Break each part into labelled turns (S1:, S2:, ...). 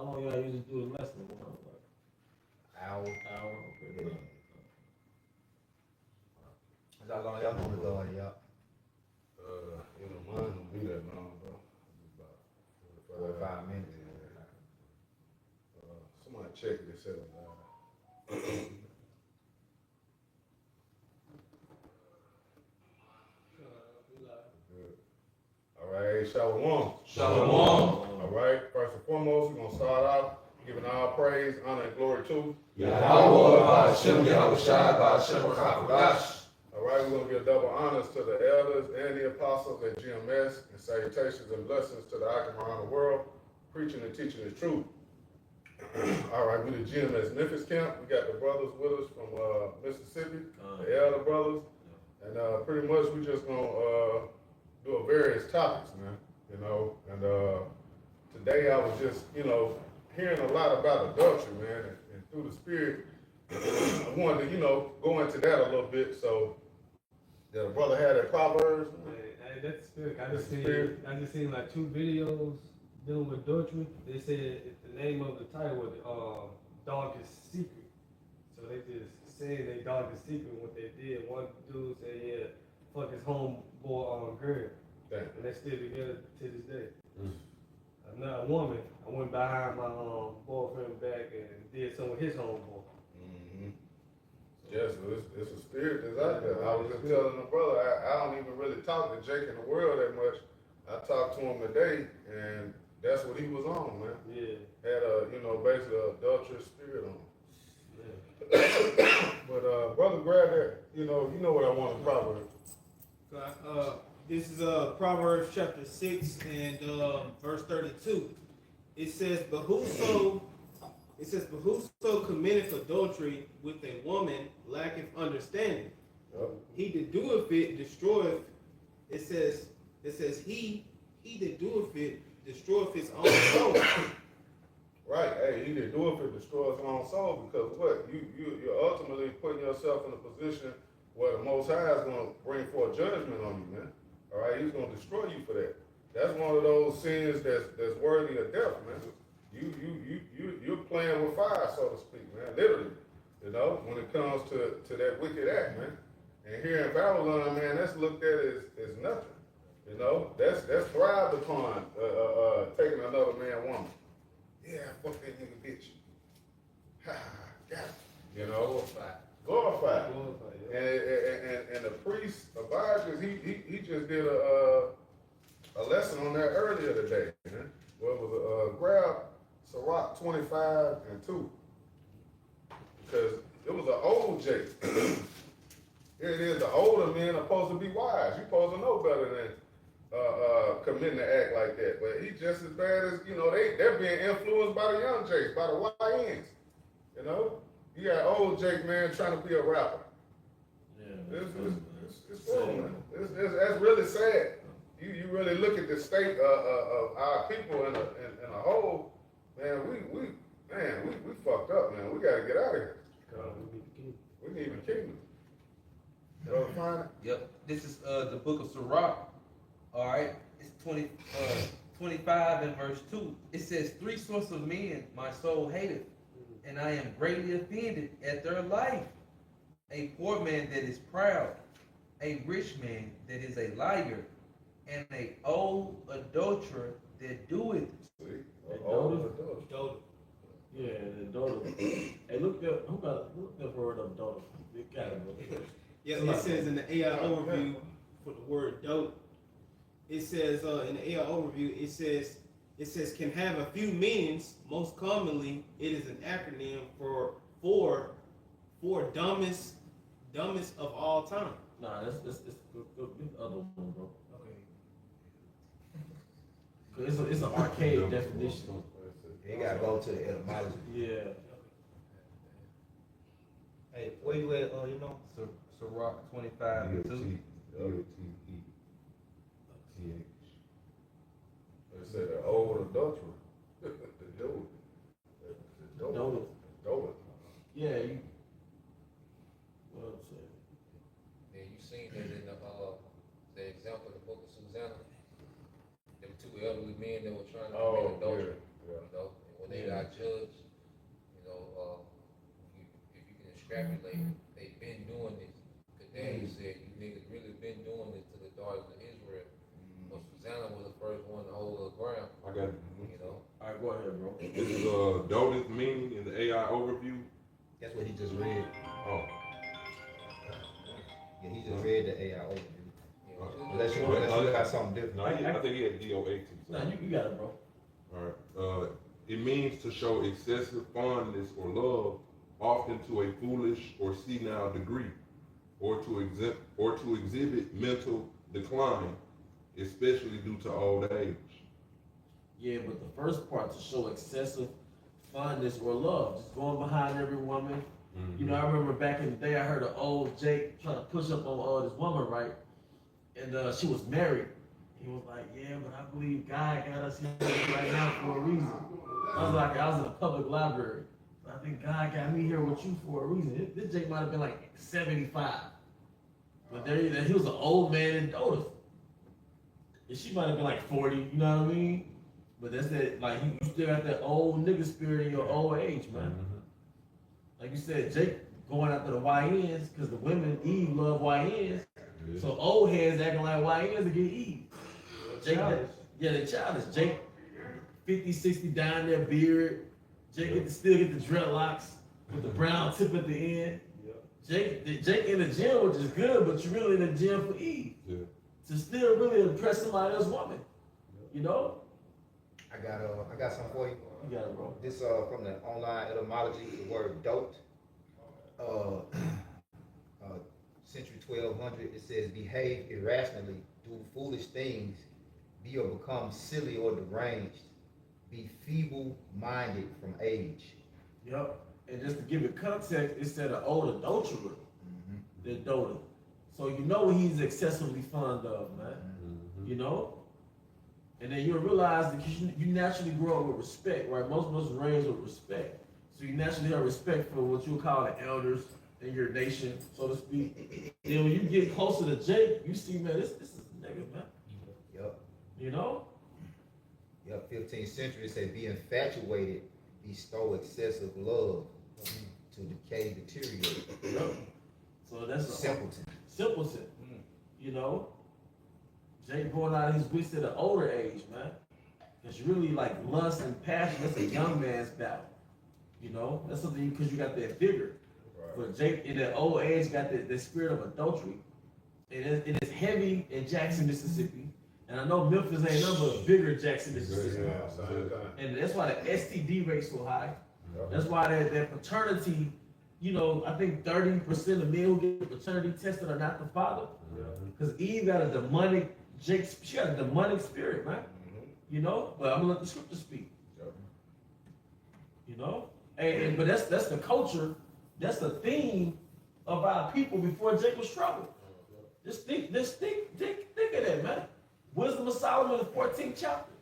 S1: How long y'all usually do the lesson?
S2: Hour.
S1: Okay.
S2: Yeah. That's how long y'all gonna go, y'all?
S3: Mine don't be that long, bro. About
S2: 45 minutes.
S3: Somebody check it and set it down. All right, Shalom.
S4: Shalom.
S3: All right, first and foremost, we're going to start off giving all praise, honor, and glory to
S4: Yahweh, Hashem, Yahweh Shai, Hashem, Rakadash.
S3: All right, we're going to give double honors to the elders and the apostles at GMS, and salutations and blessings to the Akim around the world, preaching and teaching the truth. All right, we the GMS Memphis camp. We got the brothers with us from Mississippi, the elder brothers, and pretty much we just gonna do a various topics, man. And today I was just, hearing a lot about adultery, man, and through the Spirit, I wanted to, go into that a little bit. So, yeah, the brother had that Proverbs.
S1: Hey, that's spirit. I just seen like 2 videos dealing with adultery. They said the name of the title was Darkest Secret. So they just saying they darkest secret what they did. One dude said, yeah, fuck his homeboy girl.
S3: Damn.
S1: And they still together to this day. Another woman, I went behind my boyfriend back and did something with his homeboy.
S3: Yes, it's a spirit that's out there. I was just telling the brother, I don't even really talk to Jake in the world that much. I talked to him today, and that's what he was on, man.
S1: Yeah.
S3: Had basically an adulterous spirit on him. Yeah. But brother, grab that. You know what I want in Proverbs.
S5: This is Proverbs chapter 6 and verse 32. It says, But whoso committeth adultery with a woman lacketh understanding.
S3: Yep.
S5: He that doeth it destroyeth. It says he that doeth it destroyeth his own soul.
S3: Right. Hey, he that doeth it destroys his own soul, because what? You're ultimately putting yourself in a position where the Most High is going to bring forth judgment on you, man. All right, he's going to destroy you for that. That's one of those sins that's worthy of death, man. You're playing with fire, so to speak, man. Literally, when it comes to that wicked act, man. And here in Babylon, man, that's looked at as nothing. That's thrived upon taking another man woman. Yeah, fuck that nigga bitch. Ha, got it. Glorified.
S1: Yeah.
S3: And the priest Abijah, he just did a lesson on that earlier today, man. Well, it was grab Sirach 25 and 2, because it was an old Jake. Here it is, the older men are supposed to be wise. You're supposed to know better than committing an act like that. But he just as bad as, they're being influenced by the young Jakes, by the YNs. You got old Jake, man, trying to be a rapper.
S1: Yeah.
S3: It's cool, man. That's really sad. You really look at the state of our people in a whole, man, we fucked up, man. We gotta get out of here. We need the kingdom. Brother, find it?
S4: Yep. This is the book of Sirach. All right. It's 25 and verse 2. It says, 3 sorts of men my soul hateth, and I am greatly offended at their life. A poor man that is proud, a rich man that is a liar, and a old adulterer that doeth.
S3: See?
S1: Old
S5: Adultery.
S1: Yeah, the daughter. Hey, look the word of daughter. It got it.
S5: Yeah, it says in the AI overview for the word dope. It says in the AI overview, it says can have a few meanings. Most commonly, it is an acronym for dumbest of all time.
S1: Nah, that's the other one, bro. Okay. It's an archaic definition.
S2: You gotta go to the etymology.
S1: Yeah.
S2: Hey, where you at?
S4: Sirach 25 and 2.
S3: They said the old adulterer. The dope.
S1: Yeah, you. What I'm saying.
S6: Yeah, you seen that in the example of the book of Susanna. Them 2 elderly men that were trying to commit adultery.
S3: Yeah.
S6: And when they got got judged. You know, if you can extrapolate, they've been doing this. Cause Daniel said, you niggas really been doing this to the daughters of Israel. But Susanna was the first one to hold her ground.
S7: I got it.
S6: You know.
S4: All right, go ahead, bro.
S7: This is Dota's meaning in the AI overview.
S2: That's what he just read.
S7: Oh,
S2: Yeah, he just read the AI overview.
S6: Yeah,
S2: Unless you got something different.
S7: no, I think he had DOA too. So.
S4: Nah, you got it, bro.
S7: All right. It means to show excessive fondness or love, often to a foolish or senile degree, or to exhibit mental decline, especially due to old age.
S4: Yeah, but the first part, to show excessive fondness or love, just going behind every woman. You know, I remember back in the day, I heard an old Jake trying to push up on this woman, right? And she was married. He was like, yeah, but I believe God got us here right now for a reason. I was in a public library. I think God got me here with you for a reason. This Jake might have been like 75. But he was an old man in Dota. And she might have been like 40, you know what I mean? But that's that, like, you still got that old nigga spirit in your old age, man. Like you said, Jake going after the YNs, because the women, Eve, love YNs.
S7: Yeah.
S4: So old heads acting like YNs to get Eve. Jake, yeah, they childish. Jake, 50, 60 down their beard. Jake still get the dreadlocks with the brown tip at the end. Jake in the gym, which is good, but you're really in the gym for Eve.
S7: Yeah.
S4: To still really impress somebody else's woman. You know?
S2: I got something for you.
S4: You got it, bro.
S2: This from the online etymology, the word dote. Century 1200, it says behave irrationally, do foolish things, be or become silly or deranged, be feeble-minded from age.
S4: Yep. And just to give it context, it said an old adulterer, the Dota. So you know what he's excessively fond of, man. You know? And then you'll realize that you naturally grow up with respect, right? Most of us are raised with respect. So you naturally have respect for what you call the elders in your nation, so to speak. Then when you get closer to Jake, you see, man, this is a nigga, man.
S2: Yep.
S4: You know?
S2: Yep, 15th century, it said be infatuated, bestow excessive love, to decay, deteriorate.
S4: Yep. So that's a
S2: Simpleton.
S4: Simpleton. You know? Jake going out of his wits at an older age, man. It's really like lust and passion. That's a young man's battle. You know? That's something because you got that vigor. But Jake in that old age got the spirit of adultery. And it's heavy in Jackson, Mississippi. And I know Memphis ain't nothing but bigger Jackson, Mississippi. And that's why the STD rate's so high. That's why that paternity, you know, I think 30% of men who get paternity tested are not the father. Because Eve got a demonic, she got a demonic spirit, man. You know? But I'm gonna let the scripture speak. You know? But that's the culture, that's the theme of our people before Jake was troubled. Just think of that, man. Wisdom of Solomon, the 14th chapter.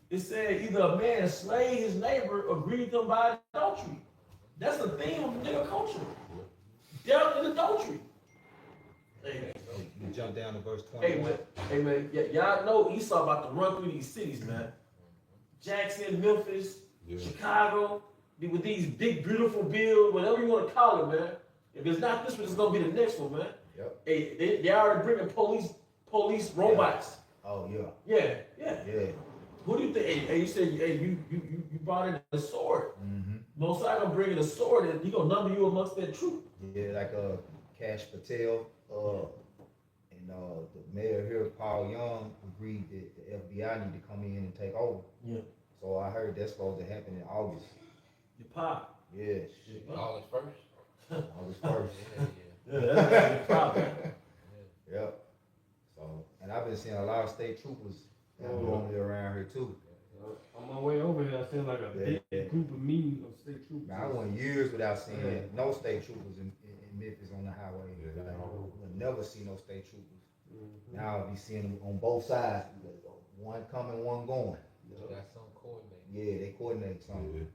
S4: It said either a man slay his neighbor or grieve him by adultery. That's the theme of the nigga culture. Death and adultery. Hey,
S2: You jump down to verse 21.
S4: hey man, y'all know Esau about to run through these cities, man. Jackson, Memphis, Chicago, with these big, beautiful bills, whatever you want to call it, man. If it's not this one, it's gonna be the next one, man.
S2: Yep.
S4: Hey, they already bringing police robots.
S2: Oh, yeah.
S4: Yeah.
S2: Yeah.
S4: Who do you think? Hey, you said, hey, you brought in a sword. Mosai gonna bring in a sword and he gonna number you amongst that troop.
S2: Yeah, like Cash Patel, and the mayor here, Paul Young, agreed that the FBI need to come in and take over.
S4: Yeah.
S2: So I heard that's supposed to happen in August.
S4: Your pop.
S2: Yeah,
S6: All is first.
S2: August 1st.
S6: Yeah.
S4: Yeah, that's your problem.
S2: Yep. So, and I've been seeing a lot of state troopers normally around here too.
S1: On my way over here, I seen like a big group of me of state troopers.
S2: Man, I went years without seeing no state troopers in Memphis on the highway. Like, I never see no state troopers. Now I'll be seeing them on both sides. One coming, one going.
S6: You got some coordinating.
S2: Yeah, they coordinate something.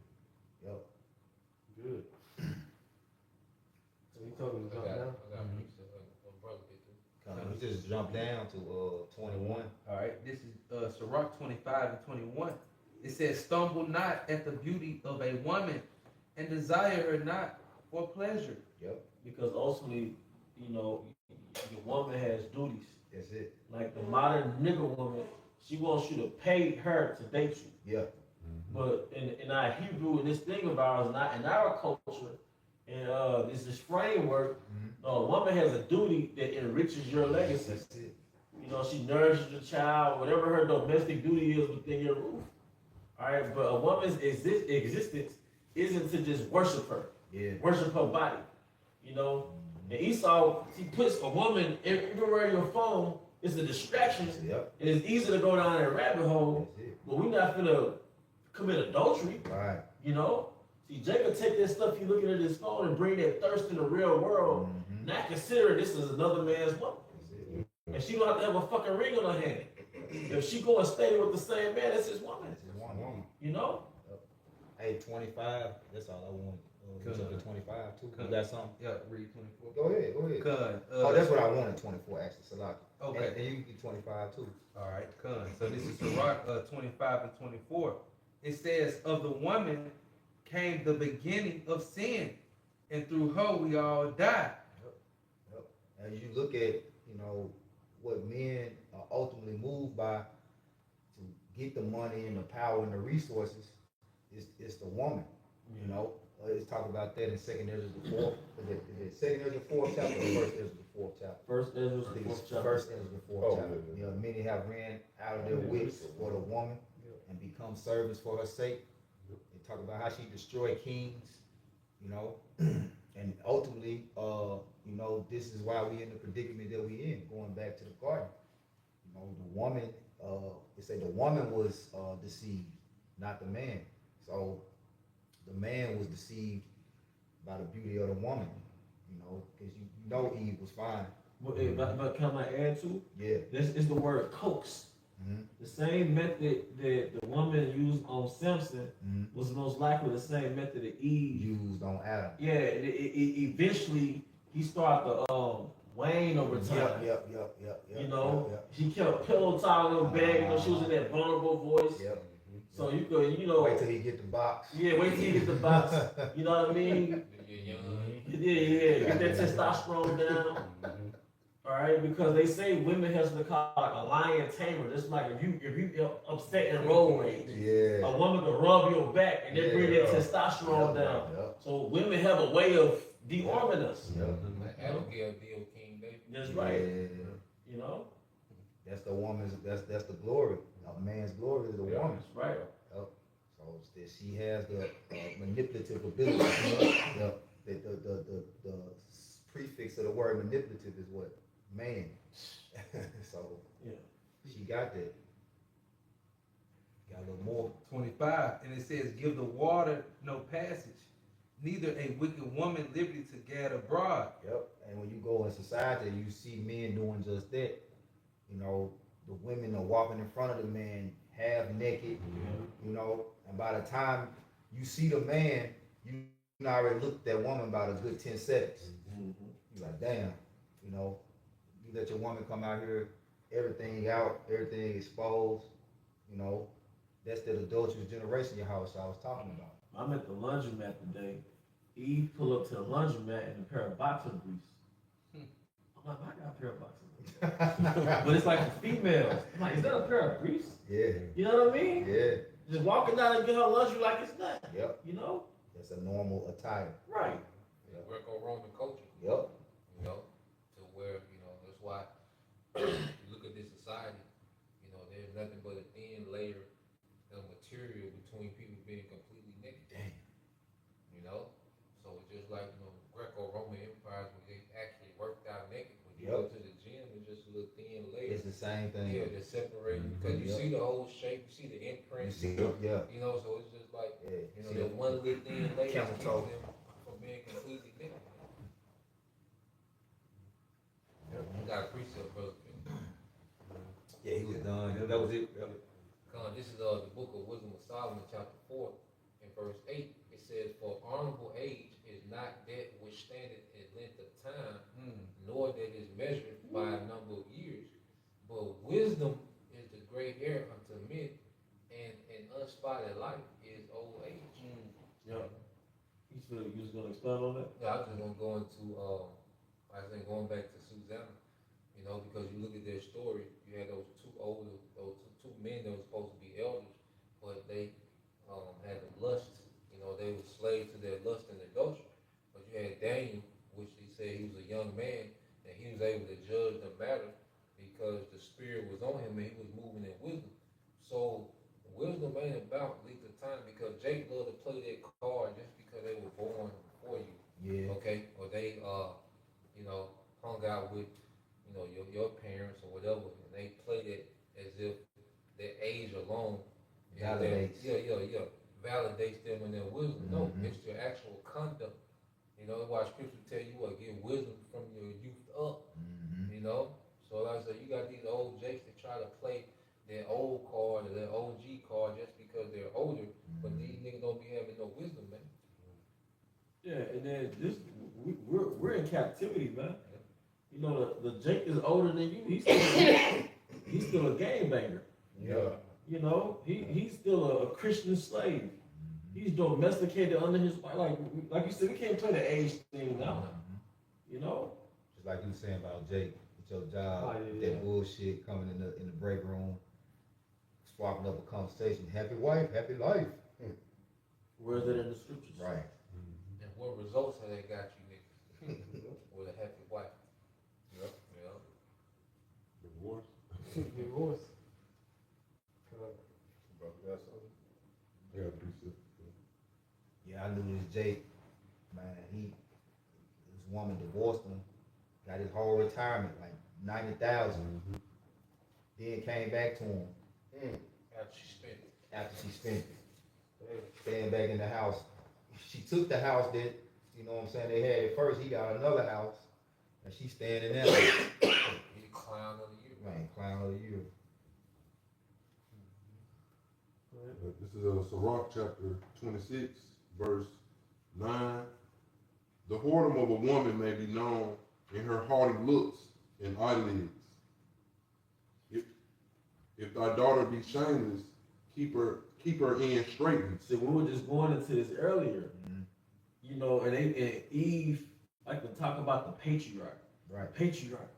S2: Yep.
S1: Good. So you told me to
S6: I
S1: jump
S6: got
S1: down?
S6: pizza. My brother did too.
S2: We just jump down to 21.
S4: All right, this is Sirach 25 and 21. It says, stumble not at the beauty of a woman, and desire her not for pleasure.
S2: Yep,
S8: Because ultimately, you know, your woman has duties.
S2: that's it.
S8: Like the modern nigga woman, she wants you to pay her to date you.
S2: Yeah,
S8: But in our Hebrew, and this thing of ours, not in our culture, and this framework, a woman has a duty that enriches your legacy.
S2: that's it.
S8: You know, she nourishes the child, whatever her domestic duty is within your roof. All right, but a woman's existence isn't to just worship her,
S2: Yeah.
S8: worship her body. You know, and Esau, he puts a woman everywhere in your phone. It's a distraction,
S2: Yep,
S8: and it's easy to go down that rabbit hole.
S2: that's it.
S8: But we're not gonna commit adultery.
S2: Right.
S8: You know, see, Jacob take that stuff he looking at his phone and bring that thirst in the real world,
S2: Mhm.
S8: not considering this is another man's woman.
S2: That's it.
S8: And she don't have to have a fucking ring on her hand. If she go and stay with the same man, that's his woman.
S2: That's his woman.
S8: You know?
S2: Hey, 25. That's all I want. What's up to 25 too? You
S4: Good.
S2: got something?
S4: Yeah, read 24.
S2: Go ahead. Go ahead.
S4: Con.
S2: Oh, that's what I wanted. 24 actually. Salaki.
S4: Okay.
S2: And you can get 25 too.
S4: All right, con. So this is Sirach 25 and 24. It says, of the woman came the beginning of sin, and through her we all die.
S2: As you look at, what men are ultimately moved by to get the money and the power and the resources, it's the woman. You know, let's talk about that in Second Ezra the fourth. Is it Second Ezra the fourth chapter or First Ezra the fourth chapter?
S8: First Ezra
S2: I think
S8: fourth
S2: it's
S8: chapter.
S2: First Ezra the fourth
S3: Oh,
S2: chapter.
S3: yeah.
S2: You know, many have ran out of their wits for the woman and become servants for her sake. They talk about how she destroyed kings, and ultimately, this is why we in the predicament that we in. Going back to the garden, the woman. They say the woman was deceived, not the man. So the man was deceived by the beauty of the woman. Because Eve was fine.
S8: But can I add to?
S2: Yeah.
S8: This is the word coax.
S2: Mhm.
S8: The same method that the woman used on Samson
S2: Mhm.
S8: was most likely the same method that Eve used.
S2: Used on Adam.
S8: Yeah, eventually he started to wane over time.
S2: Yep.
S8: You know,
S2: Yep.
S8: she kept pillow talking her back. You know, she was in that vulnerable voice.
S2: Yep.
S8: So you could,
S2: Wait till he get the box.
S8: yeah, wait till you get the box. You know what I mean?
S6: You're young.
S8: Yeah. Get that testosterone down. All right, because they say women has to call like a lion tamer. It's like if you upset in road rage,
S2: Yeah.
S8: a woman can rub your back and then bring that
S2: Yeah.
S8: testosterone down.
S2: Yep.
S8: So women have a way of dearming us.
S2: Yep.
S6: Like Abigail deal King David.
S8: That's right.
S2: Yeah.
S8: You know,
S2: That's the woman's. That's the glory. A man's glory is the
S3: Yeah.
S2: woman.
S8: that's right.
S2: Yep. So it's that she has the manipulative ability. Yep. The prefix of the word manipulative is what? Man. So
S8: Yeah.
S2: she got that. Got a little more.
S4: 25, and it says, give the water no passage, neither a wicked woman liberty to gad abroad.
S2: Yep. And when you go in society, you see men doing just that. The women are walking in front of the man half naked. And by the time you see the man, you already looked at that woman about a good 10 seconds. You're like, damn, you let your woman come out here, everything out, everything exposed, that's that adulterous generation your house I was talking about.
S8: I'm at the laundromat today. Eve pull up to the laundromat in a pair of boxer briefs. I'm like, I got a pair of boxer briefs. But it's like the females. I'm like, is that a pair of briefs?
S2: Yeah,
S8: You know what I mean?
S2: yeah,
S8: Just walking down and get her luxury like it's nothing.
S2: yep,
S8: You know?
S2: that's a normal attire.
S8: Right.
S6: Greco-Roman culture.
S2: Yep,
S6: To where, that's why you look at this society, there's nothing but a thin layer of material between people being completely naked.
S2: damn,
S6: So it's just like, Greco-Roman empires where they actually worked out naked. When you
S2: Yep.
S6: go to the gym, it's just a little thin layer.
S2: it's the same thing.
S6: Yeah, they're separated because you
S2: Yep.
S6: see the whole shape, you see the
S2: You
S6: imprint.
S2: see, yeah,
S6: So it's just like,
S2: yeah, see
S6: that one little thin layer
S2: Camel
S6: keeps
S2: toe.
S6: them from being completely naked. You got a precept, brother.
S2: yeah, he was done. That was it. Yep.
S6: This is the book of Wisdom of Solomon, chapter 4, and verse 8. It says, for honorable age is not that which standeth in length of time, nor that is measured by a number of years. But wisdom is the gray hair unto men, and an unspotted spot in life is old age.
S8: Yeah. You was gonna expound on that?
S6: Yeah, I was just gonna go into I think going back to Susanna, you know, because you look at their story, you had those two men that were supposed to be elders, but they had the lust, you know, they were slaves to their lust and adultery. But you had Daniel, which he said he was a young man, and he was able to judge the matter because the spirit was on him and he was moving in wisdom. So wisdom ain't about length of time, because Jake loved to play that card just because they were born before you.
S2: Yeah.
S6: Okay? Or they you know, hung out with, you know, your parents or whatever, and they played it as if their age alone
S2: Validates.
S6: Validates them in their wisdom. No,
S2: Mhm.
S6: it's your actual conduct. You know, why scripture tell you what, get wisdom from your youth up.
S2: Mhm.
S6: You know? So like I said, you got these old jakes that try to play their old card or their OG card just because they're older, but these niggas don't be having no wisdom, man.
S8: Yeah, and then we're in captivity, man. You know, the Jake is older than you. He's still a game banger.
S3: Yeah.
S8: You know, he's still a Christian slave. He's domesticated under his wife. Like you said, we can't play the age thing now. You know.
S2: Just like you were saying about Jake, with your job,
S1: yeah.
S2: that bullshit coming in the break room, sparking up a conversation. Happy wife, happy life.
S8: Where is it in the scriptures?
S2: Right.
S6: And what results have they got you niggas? With a happy wife.
S3: Yep.
S6: You know?
S7: Divorce.
S1: Divorce.
S3: Brother, that's something.
S7: I got 3 sisters.
S2: Yeah, I knew this Jake, man. This woman divorced him, got his whole retirement, like 90,000. Then came back to him
S6: After she spent it.
S2: after she spent it, staying back in the house. She took the house that, you know what I'm saying, they had it first. He got another house, and she's staying in that house.
S6: He the clown of the year.
S2: Man, clown of the year.
S7: This is Sirach chapter 26, verse 9. The whoredom of a woman may be known in her haughty looks and eyelids. If thy daughter be shameless, keep her in straightened.
S8: See, we were just going into this earlier. You know, and Eve like to talk about the patriarch.
S2: Right.
S8: Patriarch.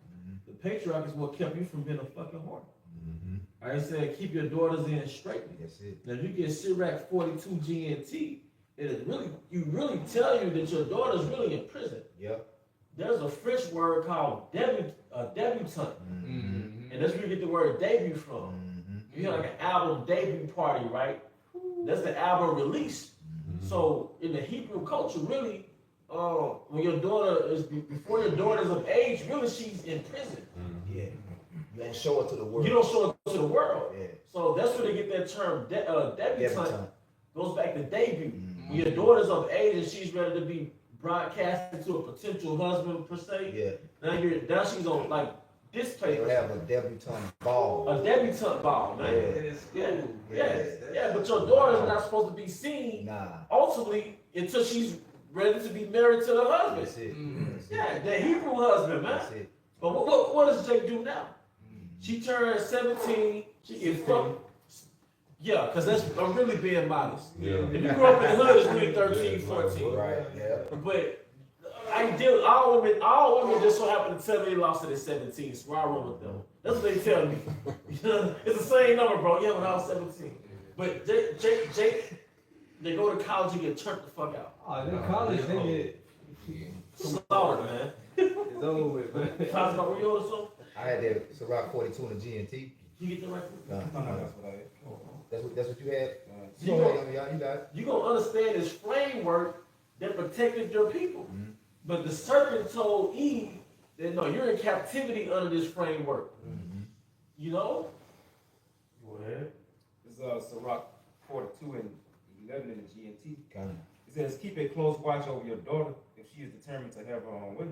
S8: The patriarch is what kept you from being a fucking whore.
S2: Mm-hmm.
S8: I said, keep your daughters in straight.
S2: That's it.
S8: Now, if you get Sirach 42 GNT, you really tell you that your daughter's really in prison.
S2: Yep.
S8: There's a French word called debutante,
S2: Mm-hmm.
S8: and that's where you get the word debut from.
S2: Mm-hmm.
S8: You have like an album debut party, right? That's the album release. So in the Hebrew culture, really, when your daughter is before your daughter's of age, really she's in prison.
S2: Yeah. You don't show it to the world.
S8: You don't show it to the world.
S2: Yeah.
S8: So that's where they get that term debutante. Goes back to debut.
S2: Mm-hmm.
S8: When your daughter's of age and she's ready to be broadcasted to a potential husband per se.
S2: Yeah.
S8: Now she's on like this place.
S2: They'll have a debutante ball.
S8: A debutante ball, man. Yeah. But your daughter's not supposed to be seen ultimately until she's ready to be married to the husband.
S2: That's it.
S8: Yeah, the Hebrew husband, man.
S2: That's it.
S8: But what does Jake do now? She turns 17. She gets fucked. Yeah, because I'm really being modest.
S7: Yeah.
S8: If you grew up in the hood, it's really 13, 14.
S2: Right. Yeah.
S8: But all women just so happen to tell me they lost it at 17, so I roll with them. That's what they tell me. It's the same number, bro. Yeah, when I was 17. But Jake, they go to college and get turned the fuck out.
S1: Oh, in college, they get
S8: Slaughtered, man.
S1: it's over with, man.
S8: Talking about where you or something?
S2: I had that Sirach 42 in the GNT.
S8: You get the right
S2: That's what you had.
S8: You
S2: You got it.
S8: You're going to understand this framework that protected your people. But the serpent told Eve that no, you're in captivity under this framework. You know?
S5: Go ahead. This is Sirach 42 and 11 in the GNT.
S2: Kind of.
S5: It says, keep a close watch over your daughter if she is determined to have her own way.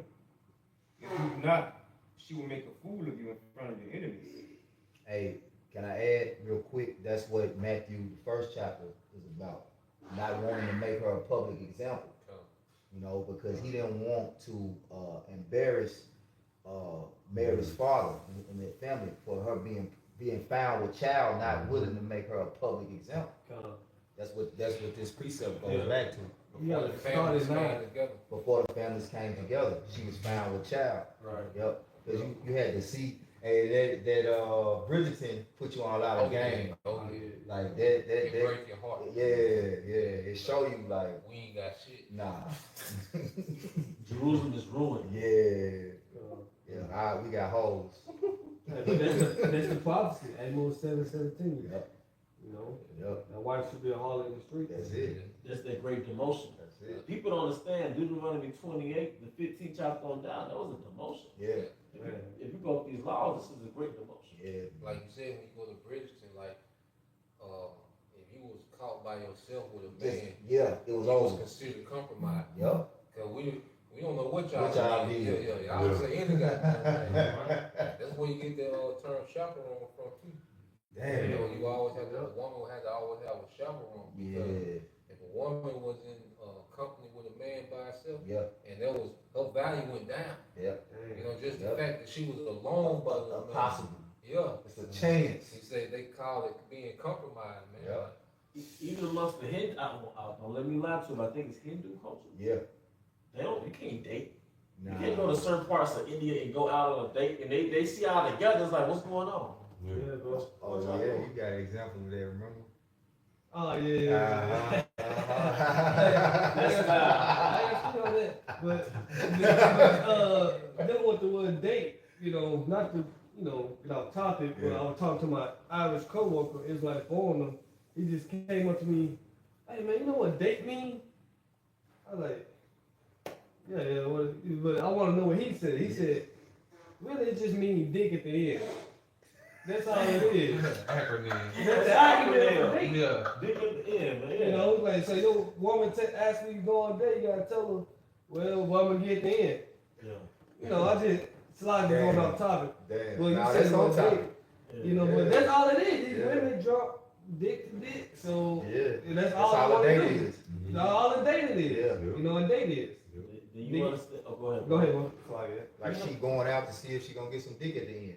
S5: If you do not, she will make a fool of you in front of your enemies.
S2: Hey, can I add real quick? That's what Matthew, the first chapter, is about. Not wanting to make her a public example. You know, because he didn't want to embarrass Mary's father and their family for her being found with child, not willing to make her a public example. That's what this precept goes back to.
S1: Yeah,
S6: Before the
S1: started
S6: families
S1: now.
S6: came together.
S2: Before the families came together, she was found with child.
S8: Right.
S2: Yep. Because you had to see, hey, that Bridgerton put you on a lot of game.
S6: Oh, yeah.
S2: Like
S6: It
S2: that.
S6: break your heart.
S2: Yeah. It show you like,
S6: We ain't got shit.
S2: nah.
S8: Jerusalem is ruined.
S2: Yeah. We got holes.
S1: But that's the prophecy. Amos 7:17.
S2: Yep.
S1: You know,
S2: Yep.
S1: that wife should be a harlot in the street.
S2: That's it.
S8: That's that great demotion.
S2: That's it.
S8: People don't understand Deuteronomy 28, the 15th chapter on down, that was a demotion.
S2: Yeah.
S8: If you go through these laws, this is a great demotion.
S2: Yeah.
S6: Like you said, when you go to Bridgeton, like, if you was caught by yourself with a man,
S2: Yeah. It
S6: it
S2: was
S6: was
S2: over.
S6: considered compromise.
S2: Yep.
S6: Cause we don't know what y'all
S2: did.
S6: Yeah. I would say any goddamn thing. That's where you get the term chaperone from too. You
S2: Damn.
S6: know, you always have a woman had to always have a chaperone because
S2: Yeah.
S6: if a woman was in company with a man by herself,
S2: Yep.
S6: and there was her value went down.
S2: Yep.
S6: You know, just the
S2: Yep.
S6: fact that she was alone, but
S2: Possible.
S6: yeah,
S2: It's a chance.
S6: he said they call it being compromised, man.
S2: Yep.
S8: Even amongst the Hindu, don't let me lie to you, but I think it's Hindu culture.
S2: Yeah.
S8: You can't date.
S2: Nah.
S8: You can't go to certain parts of India and go out on a date, and they see all together, it's like, what's going on?
S1: Yeah, bro.
S2: Oh yeah, you got an example of that, remember?
S1: Oh yeah.
S8: That's
S1: But then with the word date, you know, not to get off topic, but I was talking to my Irish coworker, it's like foreigner. He just came up to me, hey man, you know what date mean? I was like, yeah, but I want to know what he said. He said, really, it just means dick at the end. That's all it is.
S4: Acronym.
S1: That's the acronym for date.
S4: Yeah.
S8: Dick at the end, man.
S1: You know, like, so your woman ask me to go on a date, you gotta tell her, well, what I'm gonna get at the end.
S8: Yeah.
S1: You know, I just slightly going off topic.
S2: Damn.
S1: Well, you
S2: Nah,
S1: said
S2: that's
S1: it
S2: on
S1: was
S2: topic.
S1: date. You know, but that's all it is. These
S2: Yeah.
S1: women drop dick to dick. So
S2: Yeah.
S1: that's all I
S2: the
S1: want to
S2: date
S1: do.
S2: is.
S1: That's all the date it is.
S2: Yeah.
S1: You know, and date is.
S8: Do you understand? Oh, go ahead.
S1: Go ahead, man. Fly it.
S2: Like she going out to see if she gonna get some dick at the end.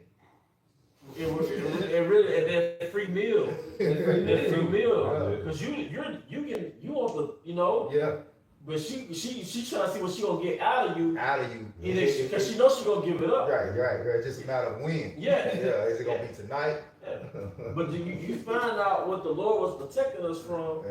S8: It really, and then free meal. That free meal. Because you want the, you know,
S2: Yeah.
S8: but she trying to see what she gonna get out of you.
S2: Out of you.
S8: Because she knows she gonna give it up.
S2: Right. Just a matter of when.
S8: Yeah.
S2: Yeah. Is it gonna be tonight?
S8: Yeah. But you find out what the Lord was protecting us from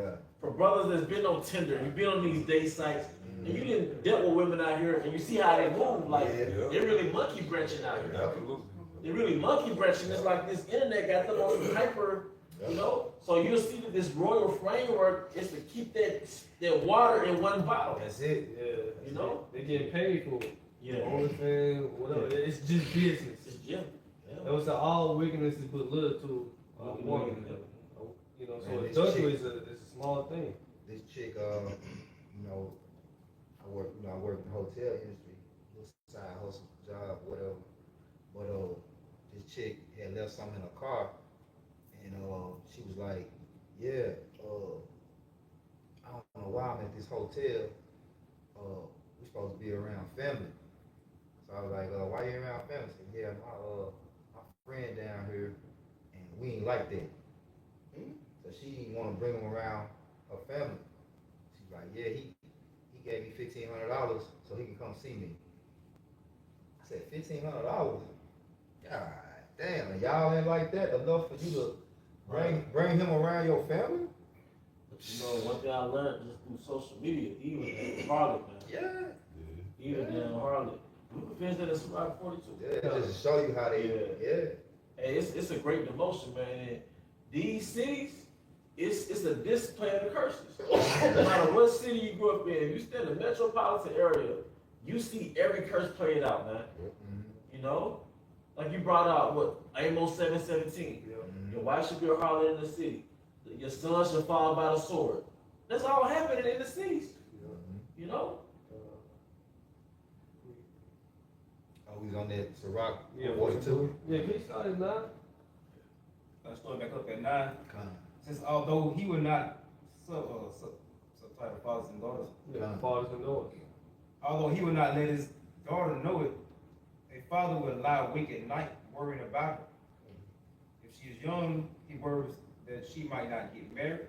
S8: brothers that's been on Tinder, you've been on these date sites, and you didn't dealt with women out here, and you see how they move, like they're really monkey branching out here.
S2: Absolutely.
S8: They're really monkey branching. It's like this internet got them on hyper, you know. So you'll see that this royal framework is to keep that water in one bottle.
S2: That's it.
S1: Yeah.
S8: You know?
S1: They getting paid for it.
S8: Yeah.
S1: OnlyFans, whatever. It's just business.
S8: Yeah.
S1: That was all wickedness is but little to woman. You know, so
S2: Man, this
S1: adultery is a small thing.
S2: This chick, you know, I work in the hotel industry, little side hustle job, whatever. But this chick had left something in her car, and she was like, "Yeah, I don't know why I'm at this hotel. We're supposed to be around family." So I was like, "Why you around family?" She said, "Yeah, my friend down here, and we ain't like that." So she didn't want to bring him around her family. She's like, "Yeah, he gave me $1,500 so he can come see me." I said, $1,500? God damn, and y'all ain't like that enough for you to bring him around your family?
S8: But you know, one thing I learned just through social media, he was a harlot, man.
S2: Yeah.
S8: He was a damn harlot. We can finish that in Survivor 42.
S2: Yeah, just to show you how they,
S8: Hey, it's a great demotion, man. And these cities, it's a display of the curses. No matter what city you grew up in, if you stay in the metropolitan area, you see every curse played out, man. You know? Like you brought out what Amos 7:17. Your wife should be a harlot in the city. Your son should fall by the sword. That's all happening in the cities. You know?
S2: Oh, he's on that Ciroc
S1: Yeah,
S2: 42.
S1: Yeah, can you start at 9?
S5: Let's start back up at 9.
S2: Come.
S5: Since although he would not subtitle fathers and daughters,
S1: Yeah, fathers and daughters.
S5: although he would not let his daughter know it, a father would lie awake at night worrying about her. If she is young, he worries that she might not get married.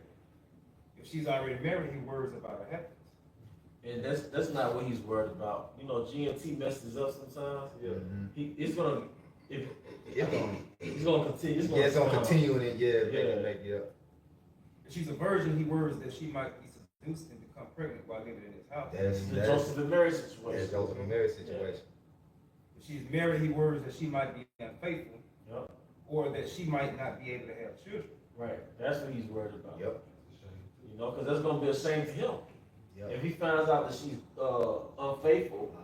S9: If she's already married, he worries about her happiness.
S8: And that's not what he's worried about. You know, GMT messes up sometimes.
S1: Yeah.
S8: It's gonna if
S2: It's gonna,
S8: he's gonna continue.
S2: yeah, it's gonna continue and
S8: Yeah.
S2: make it
S9: If she's a virgin, he worries that she might be seduced and become pregnant while living in his house.
S2: That's
S8: the Joseph and Mary situation.
S2: That's Joseph and Mary situation.
S9: If she's married, he worries that she might be unfaithful,
S8: Yep.
S9: or that she might not be able to have children.
S8: Right. That's what he's worried about.
S2: Yep.
S8: You know, because that's gonna be a shame to him.
S2: Yep.
S8: If he finds out that she's unfaithful,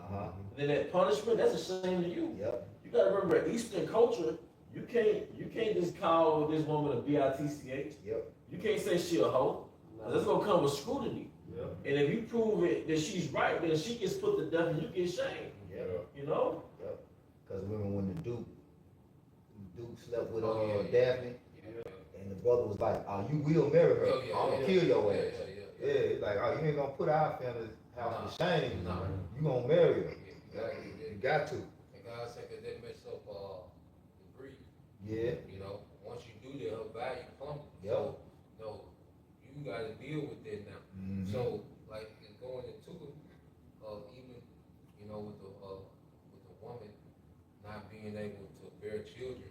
S8: then that punishment, that's a shame to you.
S2: Yep.
S8: You gotta remember, Eastern culture, you can't just call this woman a bitch.
S2: Yep.
S8: You can't say she a hoe. 'Cause that's gonna come with scrutiny.
S1: Yeah.
S8: And if you prove it that she's right, then she gets put to death and you get shamed.
S2: Yep.
S8: You know?
S2: Because remember when the Duke slept with
S6: Oh, yeah.
S2: Daphne, and the brother was like, "Oh, you will marry her.
S6: Oh, yeah,
S2: I'm gonna
S6: yeah.
S2: kill your
S6: Yeah,
S2: ass."
S6: yeah.
S2: Yeah, it's like, "Oh, you ain't gonna put our family's house to shame.
S6: Nah.
S2: You gonna marry her.
S6: Exactly.
S2: You got to."
S6: And God said that they mess up the breed.
S2: Yeah.
S6: You know, once you do that, her value plummets.
S2: Yep.
S6: So, no, you got to deal with that now.
S2: Mhm.
S6: So, like, it's going into it, even, you know, with the woman not being able to bear children,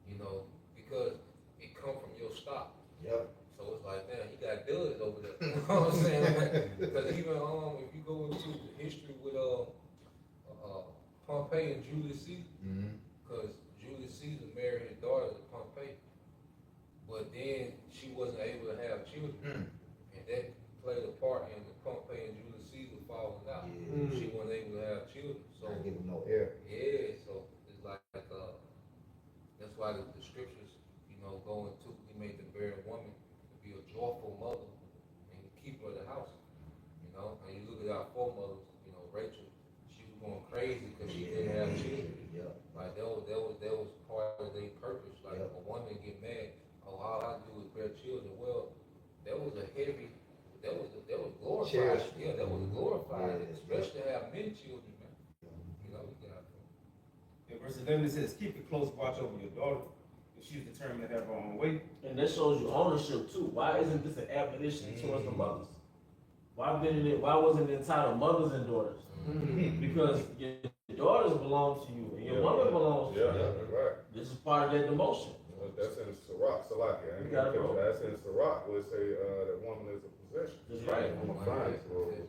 S6: you know, because it come from your stock.
S2: Yep.
S6: So it's like, damn, he got duds over there. You know what I'm saying? Because even if you go into the history with Pompey and Julius Caesar,
S2: Mhm.
S6: because Julius Caesar married his daughter to Pompey, but then she wasn't able to have children, and that played a part in the Pompey and Julius Caesar falling out.
S2: Yeah.
S6: She wasn't able to have children, so
S2: Don't give him no air.
S6: yeah, so it's like that's why the scriptures, you know, go into he made the barren woman to be a joyful mother and the keeper of the house, you know. And you look at our foremothers, you know, Rachel, she was going crazy because she didn't have children.
S2: Yeah.
S6: Like that was part of their purpose. Like
S2: Yep.
S6: a woman get mad, oh, all I do is bear children. Well, that was glorified.
S2: Cherished.
S6: Yeah, that was glorified,
S2: Yeah,
S6: especially to have many children, man. You know, you got
S9: In verse 11 it says, keep a close watch over your daughter, if she's determined to have her own way.
S8: And that shows you ownership too. Why isn't this an admonition towards the mothers? Why wasn't it entitled mothers and daughters? Because your daughters belong to you and your mother belongs to
S3: Yeah,
S8: you.
S3: that's right.
S8: This is part of that demotion.
S3: That's in Sirach, Salakia.
S8: You got it, bro.
S3: That's in Sirach, where it say that woman is a possession.
S8: That's right.
S3: I'm a fine, bro.
S8: Yep.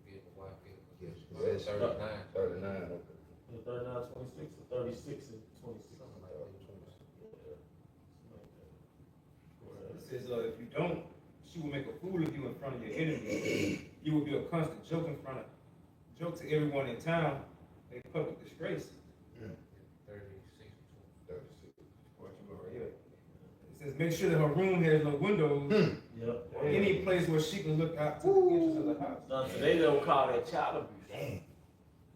S6: get a wife, get a
S2: Yes,
S6: possession.
S2: yes.
S6: 39.
S3: 39, okay.
S8: 39, 26, or 36 and 26.
S6: Something like that.
S9: It says, if you don't, she will make a fool of you in front of your enemies. You will be a constant joke to everyone in town, a public disgrace.
S6: 36.
S3: 36.
S9: What you go right here. It says, make sure that her room has no windows,
S8: Yep.
S9: or any place where she can look out to the entrance of the house.
S8: Now today they'll call that child abuse.
S2: Damn.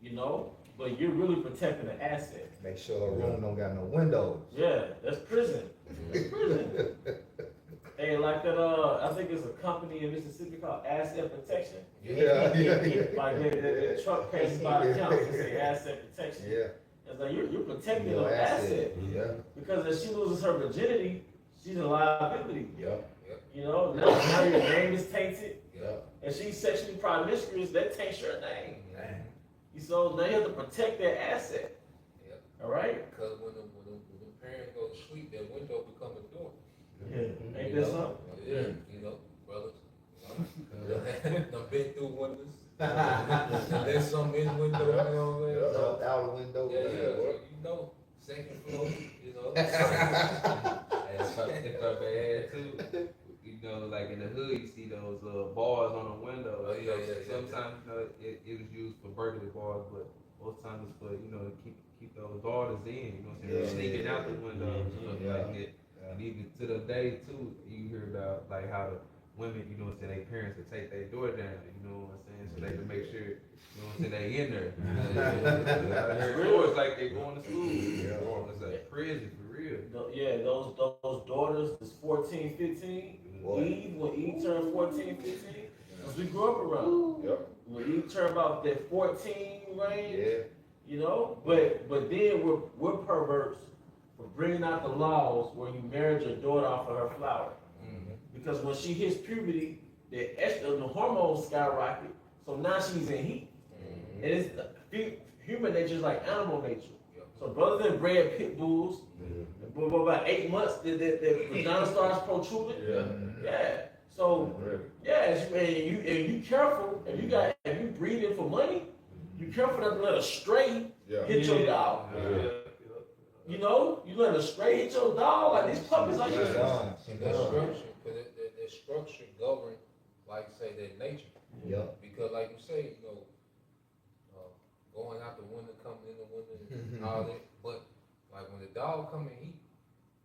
S8: You know? But you're really protecting the asset.
S2: Make sure her room don't got no windows.
S8: Yeah, that's prison. That's prison. Hey, like that, I think it's a company in Mississippi called Asset Protection.
S2: Yeah.
S8: Like the truck passes by the counter, they say asset protection.
S2: Yeah.
S8: It's like you're protecting
S2: Your
S8: her asset.
S2: Yeah.
S8: Because if she loses her virginity, she's a liability.
S2: Yep.
S8: You know, now your name is tainted.
S2: Yep.
S8: And she's sexually promiscuous, that taints your name.
S2: Damn.
S8: So now you have to protect that asset.
S6: Yep.
S8: All right?
S6: Because when the parents go to sleep, that window become a door.
S8: Yeah. Ain't
S6: You
S8: that
S6: know?
S8: something?
S6: Yeah. You know, brothers. I've been through windows. There's some in window, you know what I'm saying? So,
S2: Out the window.
S6: yeah, so you know, second floor, you know.
S4: If I had to, you know, like in the hood, you see those bars on the window.
S6: Oh, yeah, yeah.
S4: Sometimes, you know, it was used for burglary bars, but most times it's for, you know, to keep those daughters in, you know what I'm saying?
S2: Yeah.
S4: Sneaking out the window and stuff
S2: Yeah.
S4: like that. And even to the day, too, you hear about, like, how the women, you know what I'm saying, their parents would take their door down, you know what I'm saying? So they can make sure, you know what I'm saying, they in there. I heard doors like they going to school.
S2: Yeah.
S4: It's like prison, for real.
S8: Yeah, those daughters is 14, 15.
S2: Boy.
S8: When Eve turned 14, 15, because we grew up around.
S3: Yep.
S8: When Eve turned about that 14 range,
S2: Yeah.
S8: you know, but then we're perverts for bringing out the laws where you married your daughter off of her flower. because when she hits puberty, the hormones skyrocket. So now she's in heat. And it's human nature is like animal nature. So brothers that bred pit bulls, about 8 months, the vagina starts protruding. Yeah. So and you careful if you breeding for money, you careful not to let a stray hit your dog. You know, you let a stray hit your dog, like these puppies are yours.
S6: And that structure govern, like say, their nature.
S2: Yeah.
S6: Because like you say, you know, going out the window, coming in the window, and all that. But like when the dog come in heat,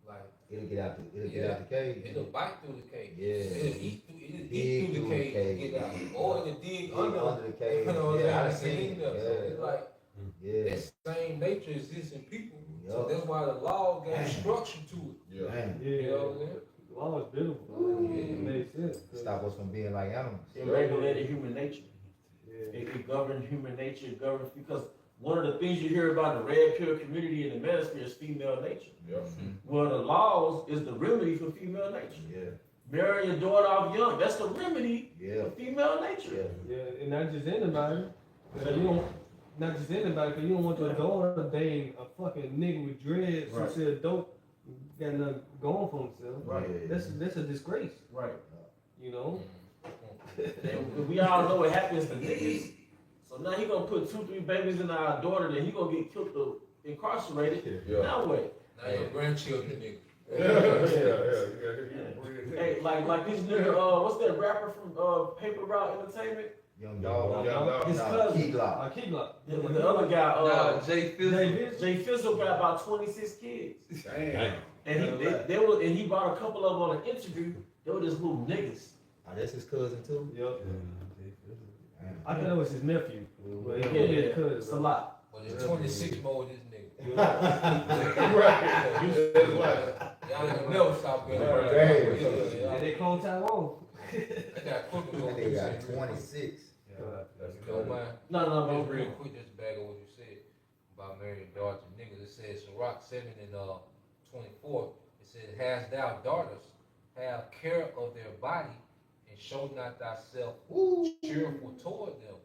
S6: like
S2: It'll get out the cage.
S6: it'll bite through the cage.
S2: Yeah.
S6: It'll eat through the cage to get out. Or it'll dig under
S2: the cage.
S6: You know what
S2: Yeah,
S6: I'm
S2: I've
S6: saying?
S2: seen
S6: So
S2: it.
S6: it's like
S2: Yeah.
S6: that same nature exists in people. So
S2: Yeah.
S6: that's why the law gave structure to it.
S3: Yeah.
S2: Man.
S6: You know what I'm saying?
S1: The law is beautiful. It makes sense.
S2: Stop us from being like animals.
S8: It regulated human nature.
S1: Yeah.
S8: It governed human nature. It governed because one of the things you hear about the red pill community in the manosphere is female nature.
S3: Yeah.
S8: One of the laws is the remedy for female nature.
S2: Yeah.
S8: Marry your daughter off young. That's the remedy
S2: Yeah.
S8: for female nature.
S2: Yeah.
S1: Yeah, and not just anybody. 'Cause you don't, not just anybody, because you don't want your daughter dating a fucking nigga with dreads who
S8: Right.
S1: said don't got nothing going for himself.
S2: Right.
S1: That's a disgrace.
S8: Right.
S1: You know?
S8: And we all know what happens to niggas. So now he gonna put 2-3 babies in our daughter, then he gonna get killed or incarcerated.
S3: Yeah.
S8: Now what?
S6: Now your grandchildren, nigga.
S8: Hey, like this nigga, what's that rapper from Paper Route Entertainment?
S2: Young dog.
S8: His
S2: Nah,
S8: cousin.
S2: Key Glock.
S1: Key Glock.
S8: The other guy,
S4: Nah, Jay Fizzle.
S8: Jay Fizzle got about 26 kids.
S3: Damn.
S8: And he brought a couple of them on an interview. They were just little niggas.
S2: Oh, that's his cousin too?
S1: Yep.
S2: Damn.
S1: I thought it was his nephew. But
S8: Yeah,
S1: he his
S8: it's a
S1: cousin.
S8: lot.
S6: But there's 26 more of this nigga.
S3: Right. That's right.
S6: Y'all ain't never stop being
S3: Right.
S6: around.
S1: And they call Tyrone.
S6: I got quick
S2: That nigga got 26.
S6: Don't mind.
S8: No.
S6: Just real quick, just back on what you said about marrying daughter to niggas. It says Sirach 7 and 24. It says, "Hast thou daughters, have care of their body, and show not thyself cheerful toward them."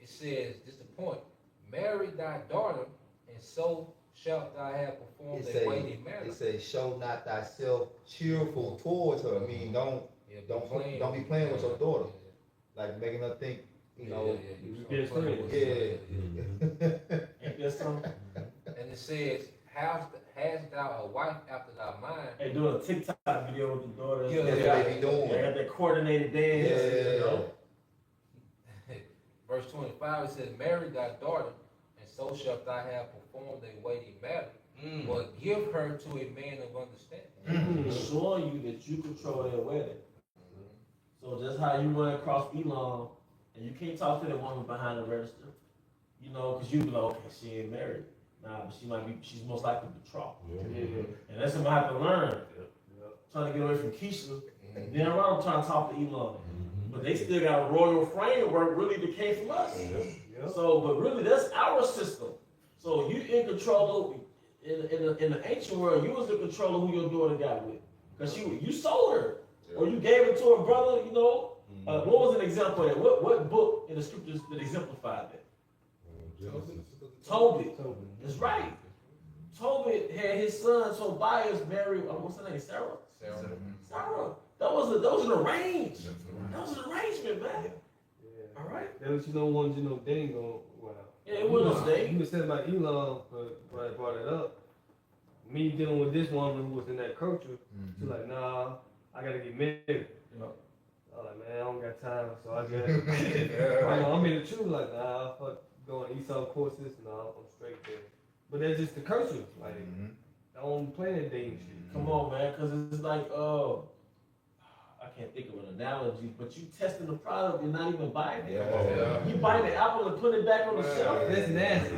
S6: It says, this is the point. Marry thy daughter, and so shalt thou have performed
S2: It
S6: a weighty matter.
S2: say, show not thyself cheerful towards her. I mean, don't be playing with your daughter. Like making her think, you know.
S1: Best friend.
S8: Ain't that something?
S6: And it says, hast thou a wife after thy mind?
S8: They doing a TikTok video with the daughters.
S6: Yeah,
S2: That's
S6: yeah.
S2: what they be doing.
S8: They got that coordinated dance.
S2: Yeah.
S8: You know?
S6: Verse 25, it says, "Marry thy daughter, and so shalt thou have performed a weighty matter, but give her to a man of understanding."
S8: Showing you that you control their wedding. So just how you run across Elon, and you can't talk to that woman behind the register, you know, because you be like, okay, she ain't married. Nah, but she's most likely betrothed. And that's something I have to learn. Trying to get away from Keisha. And then I'm trying to talk to Elon. But they still got a royal framework really that came from us. So, but really that's our system. So you in control of, in the ancient world, you was in control of who your daughter got with. Because you sold her. Or you gave it to a brother, you know. What was an example of that? What book in the scriptures that exemplified that? Tobit. That's right. Tobit had his son Tobias marry, what's her name, Sarah? Sarah. That was an arrangement. That was an arrangement, man. All right.
S1: That was you know one you know they ain't gonna wow.
S8: Yeah, it wasn't a mistake.
S1: You was saying about Elon, but when I brought it up, me dealing with this woman who was in that culture, she's like, nah, I gotta get married. I was like, man, I don't got time, so I just I'm in the truth, like, nah, fuck going Esau courses, nah, I'm straight there. But that's just the culture, like, I don't play that dating shit.
S8: Come on, man, because it's like, I can't think of an analogy, but you testing the product and not even buying it. You buy the apple and put it back on the shelf.
S1: That's nasty.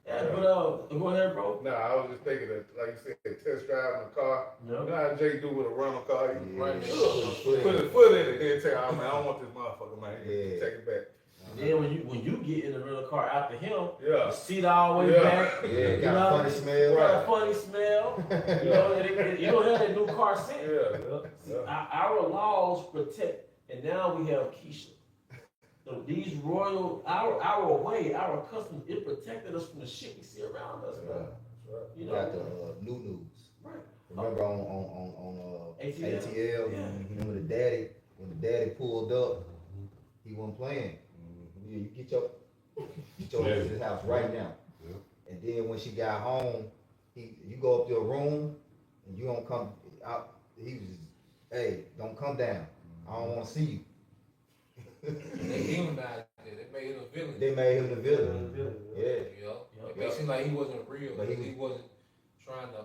S8: Yeah, but go ahead, bro.
S3: Nah, I was just thinking that, like you said, test driving a car.
S8: Yeah.
S3: You know how Jay do with a rental car? He
S2: Yeah.
S3: put his foot in it, then say, "Oh man, I don't want this motherfucker, man."
S2: Yeah.
S3: Take it back.
S8: Then when you get in the rental car after him,
S3: Yeah.
S8: the seat always
S3: Yeah.
S8: back.
S2: Yeah,
S8: You
S2: got
S8: know,
S2: a funny smell.
S8: got a funny smell. You know, and you don't have that new car seat.
S3: Yeah.
S8: See, our laws protect, and now we have Keisha. So these royal, our way, our customs, it protected us from the shit we see around us, man. You know,
S2: Got the new news.
S8: right?
S2: Remember on
S8: ATL?
S2: ATL?
S8: Yeah.
S2: When the daddy pulled up, he wasn't playing. Yeah, you get your ass to his house right now.
S7: Yeah.
S2: And then when she got home, you go up to a room and you don't come out. He was, hey, don't come down. I don't want to see you.
S6: They demonized it. They made him a villain.
S2: They made him the villain. Yeah.
S6: You know, it made it seem like he wasn't real,
S2: But
S6: but
S2: he
S6: he wasn't trying to,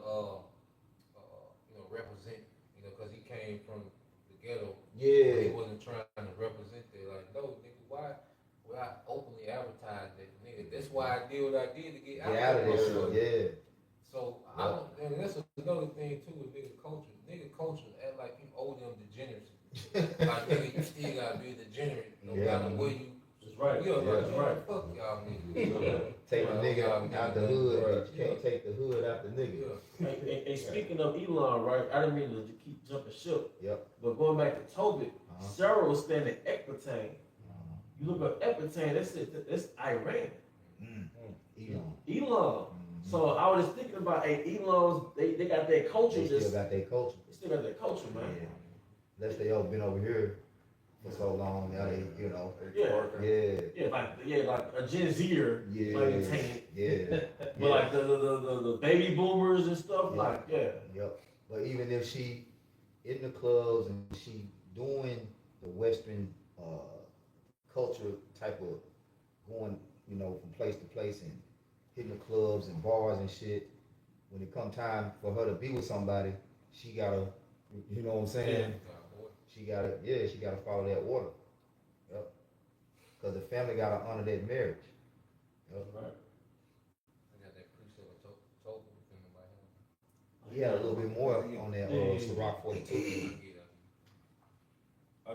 S6: represent, because he came from the ghetto. But he
S2: Yeah.
S6: wasn't trying to represent it. Like, no, nigga, why would I openly advertise that, nigga? That's why I did what I did to get
S2: Get out of
S6: that
S2: this
S6: motherfucker.
S2: shit.
S6: So I don't, and that's another thing too with nigga culture. Nigga culture act like you owe them degeneracy. Like nigga, you still gotta be a degenerate no
S2: Yeah.
S6: matter where you.
S8: That's right.
S6: You know,
S2: Yeah,
S6: like,
S2: that's
S6: man,
S8: right.
S6: fuck y'all niggas.
S2: Take the nigga out the hood,
S3: Right.
S2: but you can't take the hood out the nigga.
S6: Yeah.
S8: And speaking of Elon, right? I didn't mean to keep jumping ship,
S2: Yep.
S8: but going back to Tobit,
S2: Uh-huh.
S8: Sarah was standing Ecbatane. You look up Ecbatane, that's Iran.
S2: Elon.
S8: Elon. So I was just thinking about, hey, Elon's, they got their culture.
S2: They still got their culture.
S8: They still got their culture, man.
S2: Yeah. Unless they all been over here for so long, now they,
S8: Yeah, like a Gen Zer
S2: Yeah.
S8: maintain it.
S2: Yeah.
S8: But like the baby boomers and stuff,
S2: Yeah.
S8: like, yeah.
S2: Yep. But even if she in the clubs and she doing the Western culture type of going, from place to place and hitting the clubs and bars and shit, when it come time for her to be with somebody, she gotta, you know what I'm saying? She gotta follow that order. Yep. Cause the family gotta honor that marriage. Yep.
S8: Right.
S6: I got that precept of Tobit within the Bible.
S2: He had a little bit more on that
S8: Yeah.
S2: Sirach 42.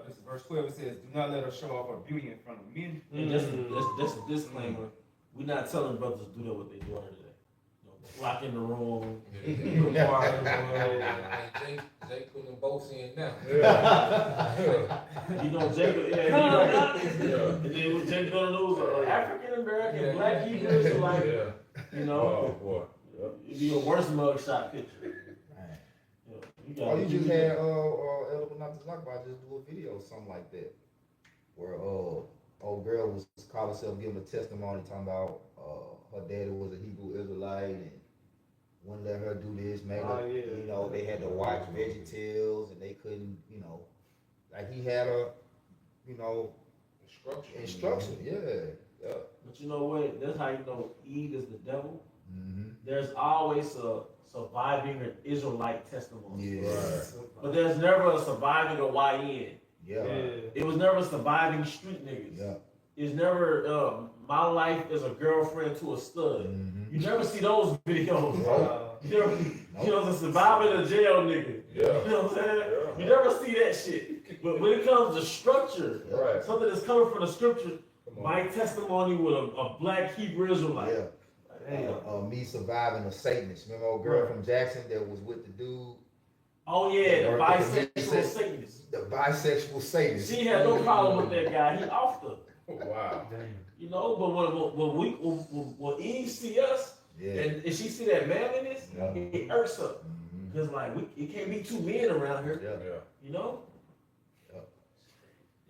S9: This is verse 12. It says, "Do not let her show off her beauty in front of men."
S8: And that's a disclaimer. We're not telling brothers to do that what they doing today. Lock in the room. Bar in the room.
S6: Jay putting them bolts in now.
S8: Jacob, and then what Jacob gonna lose, African American, Black Hebrews, so like,
S3: Oh boy.
S8: it'd be a worse mugshot picture.
S2: Oh, you just had Elder not to talk about, just do a video or something like that, where old girl was calling herself giving a testimony talking about her daddy was a Hebrew Israelite and wouldn't let her do this, made her, they had to watch VeggieTales and they couldn't, like he had a, instruction, yeah.
S8: But you know what? That's how you know Eve is the devil.
S2: Mm-hmm.
S8: There's always a surviving an Israelite testimony.
S2: Yeah.
S3: Right.
S8: But there's never a surviving a YN.
S2: Yeah.
S8: It was never surviving street niggas.
S2: Yeah.
S8: It's never my life as a girlfriend to a stud.
S2: Mm-hmm.
S8: You never see those videos.
S2: Nope.
S8: You know, the surviving a jail nigga.
S3: Yeah.
S8: You know what I'm saying?
S3: Yeah.
S8: You never see that shit. But when it comes to structure,
S3: Right.
S8: something that's coming from the scripture,
S3: Come on.
S8: my testimony with a black Hebrew Israelite.
S2: Yeah. Me surviving a Satanist. Remember old girl from Jackson that was with the dude?
S8: Oh yeah, the
S2: Or the
S8: bisexual
S2: convinced-
S8: Satanist.
S2: The bisexual Satanist.
S8: She had no problem with that guy. He off the,
S3: Wow.
S8: you know. But when Eve see us
S2: Yeah.
S8: and she see that manliness,
S2: Yeah.
S8: it irks her.
S2: Mhm.
S8: Cause like it can't be two men around here,
S2: Yeah.
S3: Yeah.
S8: you know.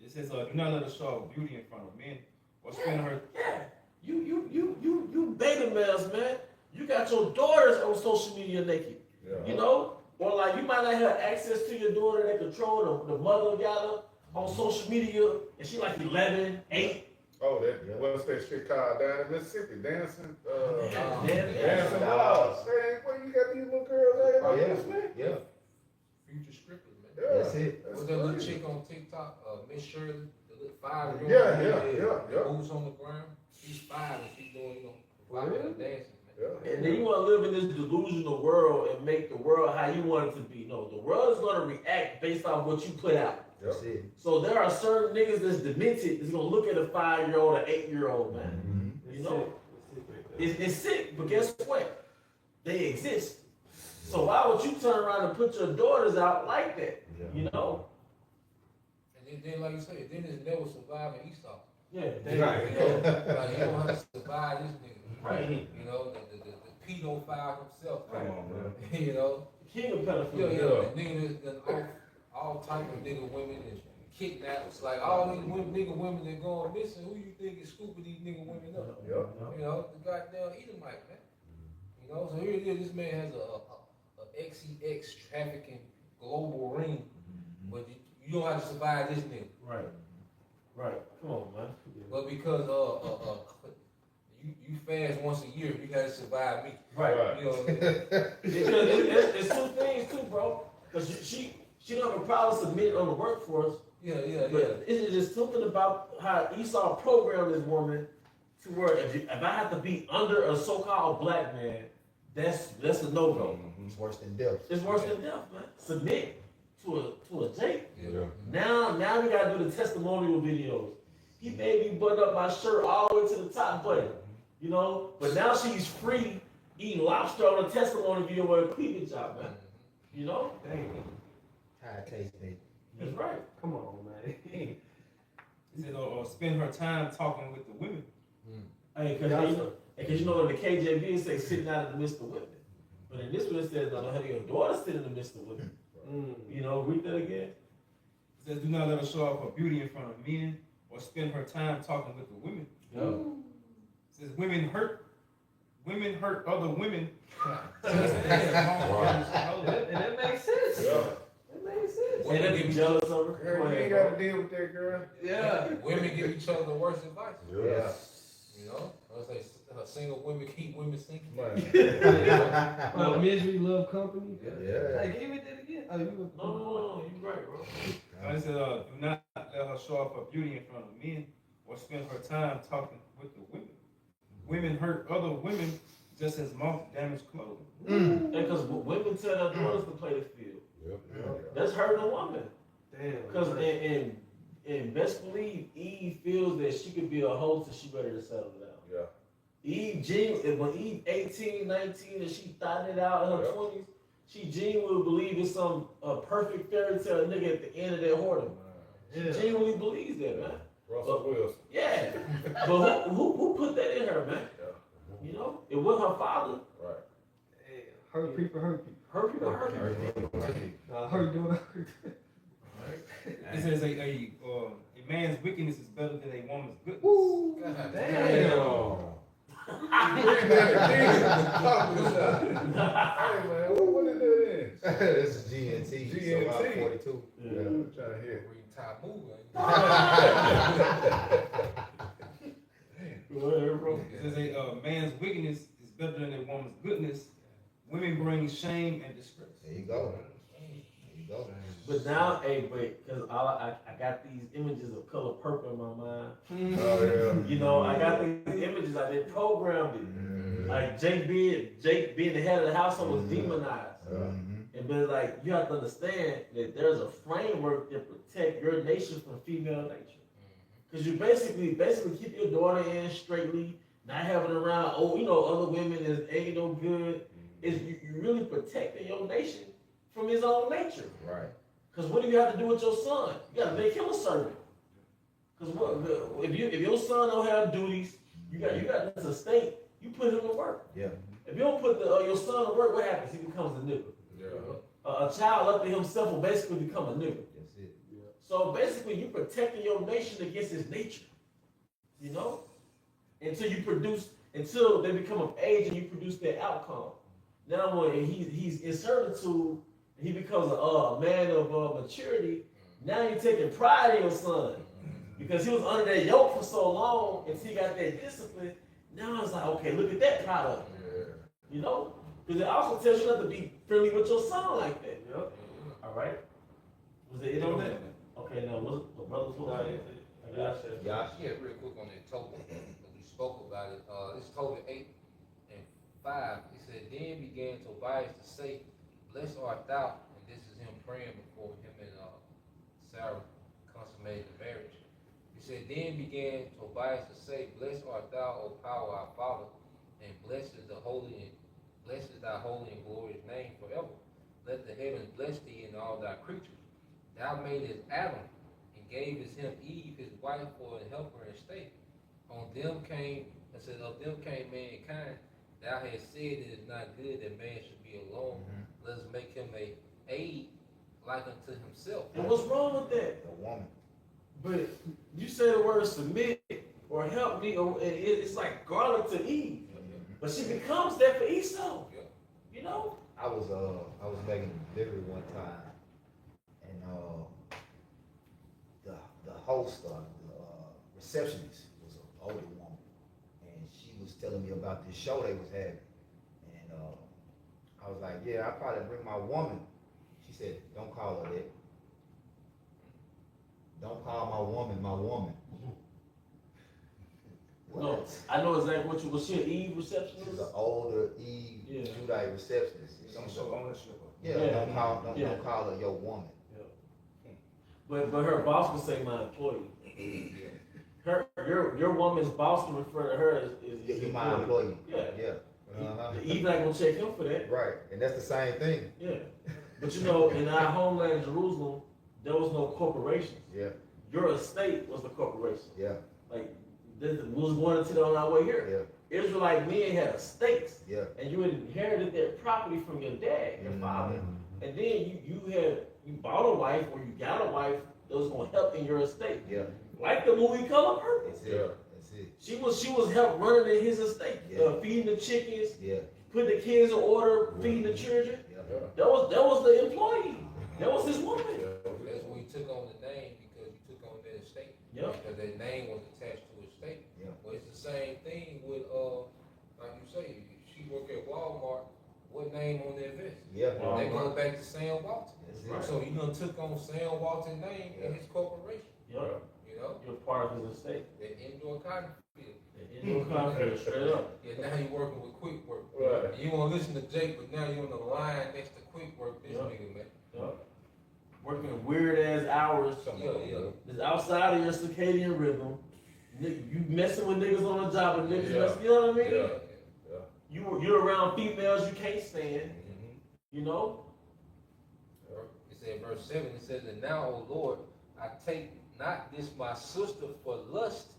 S9: It says, "Do not let her show off beauty in front of men, or spend her."
S8: Yeah, you beta males, man. You got your daughters on social media naked,
S3: Yeah.
S8: you know. Or like you might not have access to your daughter that control the mother got her on social media, and she like 11, 8.
S3: Oh, what's that shit called down in Mississippi? Dancing.
S8: Dancing
S3: Dolls. Hey, where you got these little girls at?
S2: Yeah.
S6: Future scripted, man.
S3: Yeah.
S2: That's it.
S6: Was that little chick on TikTok, Miss Shirley, the little 5-year-old?
S3: Yeah.
S6: Boots on the ground. She's 5 and she's doing, provocative dancing, man.
S3: Yeah.
S8: And then you want to live in this delusional world and make the world how you want it to be. No, the world is going to react based on what you put out.
S2: That's it.
S8: So there are certain niggas that's demented that's gonna look at a 5-year-old or 8-year-old, man. You know, it's sick, but guess what? They exist. So why would you turn around and put your daughters out like that? You know?
S6: And then like you said, then it's never surviving Esau.
S8: Yeah.
S2: Right.
S6: You know, like you don't have to survive this nigga.
S8: Right.
S6: You know, the pedophile himself.
S3: Come on, man.
S6: You know?
S8: King of pedophilia.
S6: The nigga that all type of nigga women and kidnaps, like all these nigga women that going missing. Who you think is scooping these nigga women up?
S3: Yep.
S6: You know, the goddamn Edomite, man. You know, so here it is. This man has a XEX trafficking global ring, but you don't have to survive this nigga.
S8: Right. Right. Come on, man.
S6: But because you fast once a year, you gotta survive me.
S8: Right.
S6: You know.
S8: Because it's two things too, bro. Because she don't have a problem submitting on the workforce.
S6: Yeah.
S8: But it's just something about how Esau programmed this woman to where if I have to be under a so-called black man, that's a no-go.
S2: It's worse than death.
S8: It's worse than death, man. Submit to a Jake.
S6: Yeah.
S8: Now we gotta do the testimonial videos. He made me button up my shirt all the way to the top button. You know? But now she's free eating lobster on a testimony video with a cleavage job, man. You know?
S1: Dang.
S2: How it tastes, baby.
S8: That's right.
S1: Come on, man.
S9: He said, or spend her time talking with the women.
S8: Hey, because you know in the KJV it says sitting out in the midst of women. But in this one it says, no, have your daughter sit in the midst of women. You know, read that again.
S9: It says, do not let her show off her beauty in front of men or spend her time talking with the women. It says, women hurt other women.
S1: And that makes sense.
S3: Yeah.
S1: That makes sense.
S8: And they be jealous of her.
S3: Girl, you ain't gotta deal with that, girl.
S6: Yeah. Women give each other the worst advice.
S2: Yeah.
S6: You know? I say single women keep women single.
S3: Man.
S1: Misery love company.
S2: Yeah.
S1: Hey, give me that again. Oh, you
S8: No, you're right, bro.
S9: I said, do not let her show off her beauty in front of men or spend her time talking with the women. Women hurt other women just as moth damage clothing.
S8: Because women tell their daughters to play the field.
S3: Yep.
S8: That's hurting a woman.
S1: Damn.
S8: Because in best believe, Eve feels that she could be a hoe till she ready to settle down.
S3: Yeah.
S8: When Eve 18, 19, and she thought it out in her
S3: Yep.
S8: 20s, she genuinely believed in some perfect fairy tale nigga at the end of that whoredom. She genuinely believes that, man.
S3: Russell Wilson.
S8: Yeah. But who put that in her, man?
S3: Yeah.
S8: You know? It was her father.
S3: Right.
S1: Hey, hurt people, hurt people.
S8: Hurt people, hurt people.
S1: Hurt doing hurt.
S9: It says a man's wickedness is better than a woman's goodness.
S6: God
S1: Damn.
S3: Bring that again. Hey man, what is that in?
S2: This is GNT.
S3: GNT.
S2: So I'm 42.
S3: Yeah, I'm trying to hear.
S6: Read top movie.
S9: It says a man's wickedness is better than a woman's goodness. Women bring shame and disgrace.
S2: There you go. There you go.
S8: But now, because I got these images of color purple in my mind.
S3: Oh yeah.
S8: You know, I got these images, I did programmed it. Like Jake being the head of the household was demonized. And but like you have to understand that there's a framework that protect your nation from female nature. Because you basically keep your daughter in straightly, not having around other women that ain't no good. Is you really protecting your nation from his own nature.
S2: Right.
S8: Because what do you have to do with your son? You got to make him a servant. Because if your son don't have duties, you got this estate. You put him to work.
S2: Yeah.
S8: If you don't put your son to work, what happens? He becomes a nigga.
S3: Yeah.
S8: A child left to himself will basically become a nigga.
S2: That's it.
S8: So basically, you protecting your nation against his nature. You know, until they become of age and you produce their outcome. Now when he's in servitude, he becomes a man of maturity. Now you're taking pride in your son because he was under that yoke for so long until he got that discipline. Now it's like, okay, look at that product. You know, because it also tells you not to be friendly with your son like that.
S1: Yep.
S8: All right. Was it on that? Okay, now what brother's supposed to say? I got you.
S2: Yeah.
S6: Yeah, real quick on that Tobit, we spoke about it. This Tobit 8 and 5. It said, then began Tobias to say, blessed art thou, and this is him praying before him and Sarah, said, then began Tobias to say, Blessed art thou, O power, our Father, and blessed is thy holy and glorious name forever. Let the heavens bless thee and all thy creatures. Thou madest Adam, and gavest him Eve, his wife, for a helper and stay. Of them came mankind. Thou hast said it is not good that man should be alone. Let us make him a aid like unto himself.
S8: And what's wrong with that?
S2: The woman.
S8: But you say the word submit or help me, or it's like garlic to Eve. But she becomes that for Esau.
S6: Yeah.
S8: You know?
S2: I was making delivery one time, and the host, the receptionist was an older woman, and she was telling me about this show they was having, and I was like, yeah, I probably bring my woman. She said, don't call her that. Don't call my woman my woman.
S8: No, I know exactly what you was. She an Eve receptionist?
S2: She's an older Eve Judite receptionist.
S9: Some show ownership.
S2: Yeah, don't call her your woman.
S8: Yeah. But her boss would say my employee. Your woman's boss can refer to her as
S2: You're my employee.
S8: Yeah.
S2: Yeah.
S8: Eve not gonna check him for that.
S2: Right, and that's the same thing.
S8: Yeah. But you know, in our homeland Jerusalem, there was no corporations.
S2: Yeah.
S8: Your estate was the corporation.
S2: Yeah.
S8: Like we was going into that on our way here.
S2: Yeah.
S8: Israelite men had estates.
S2: Yeah.
S8: And you inherited that property from your dad, your father. And then you bought a wife or you got a wife that was gonna help in your estate.
S2: Yeah.
S8: Like the movie Color Purple.
S2: That's it. That's it.
S8: She was help running in his estate,
S2: Yeah.
S8: feeding the chickens,
S2: Yeah.
S8: putting the kids in order, feeding the children.
S2: Yeah.
S8: That was the employee. That was his woman.
S6: That's when he took on the name because he took on that estate.
S8: Yeah.
S6: Because that name was attached to his estate.
S2: Yeah.
S6: Well, it's the same thing with, like you say, she work at Walmart. What name on their vest?
S2: Yeah.
S6: They go back to Sam Walton.
S2: That's
S8: Right.
S2: it.
S6: So you done took on Sam Walton's name in his corporation.
S8: Yeah.
S6: You know,
S8: You're part of his estate.
S6: that indoor cotton field.
S8: The indoor conflict, straight up.
S6: Yeah, now you working with Quick Work.
S3: Right.
S6: You want to listen to Jake, but now you on the line next to Quick Work. This
S8: Yeah.
S6: nigga, man.
S8: Yeah. Working weird ass hours.
S6: Yeah.
S8: It's outside of your circadian rhythm. You messing with niggas on the job and niggas
S3: Yeah.
S8: messing, you know what I mean?
S3: Yeah.
S8: You're around females you can't stand,
S6: Mm-hmm.
S8: you know?
S6: It said verse 7, it says, and now, O Lord, I take not this my sister for lust,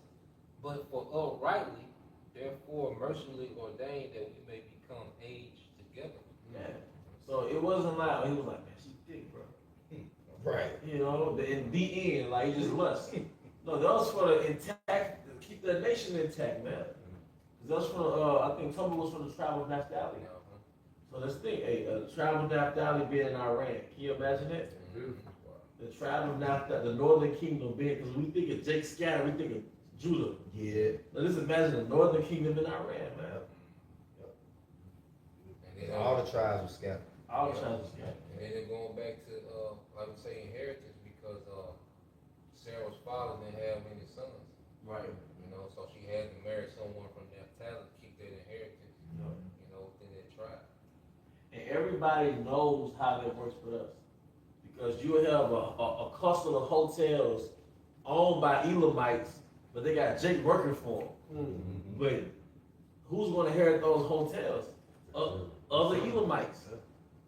S6: but for uprightly, therefore mercifully ordained that we may become aged together.
S8: Yeah. So it wasn't like, he was like, man, she thick, bro.
S2: Right.
S8: You know, in the end, like, he just lust. No, that was for the intact, to keep the nation intact, man. Because that was for, I think Tumble was for the tribe of Naphtali. So let's think, the tribe of Naphtali being in Iran. Can you imagine that? The tribe of Naphtali, the northern kingdom being, because we think of Jake Scatter, we think of Judah.
S2: Yeah.
S8: Now just imagine the northern kingdom in Iran, man.
S6: And then,
S2: All the tribes were scattered.
S8: All the tribes of Scatter.
S6: and then they're going back to, like we say, inheritance, because Sarah's father didn't have many sons.
S8: Right.
S6: You know, so she had to marry someone from Naphtali to keep that inheritance,
S8: Yeah.
S6: you know, within that tribe.
S8: And everybody knows how that works for us. Because you have a cluster of hotels owned by Elamites, but they got Jake working for them. But who's going to inherit those hotels? Other Elamites.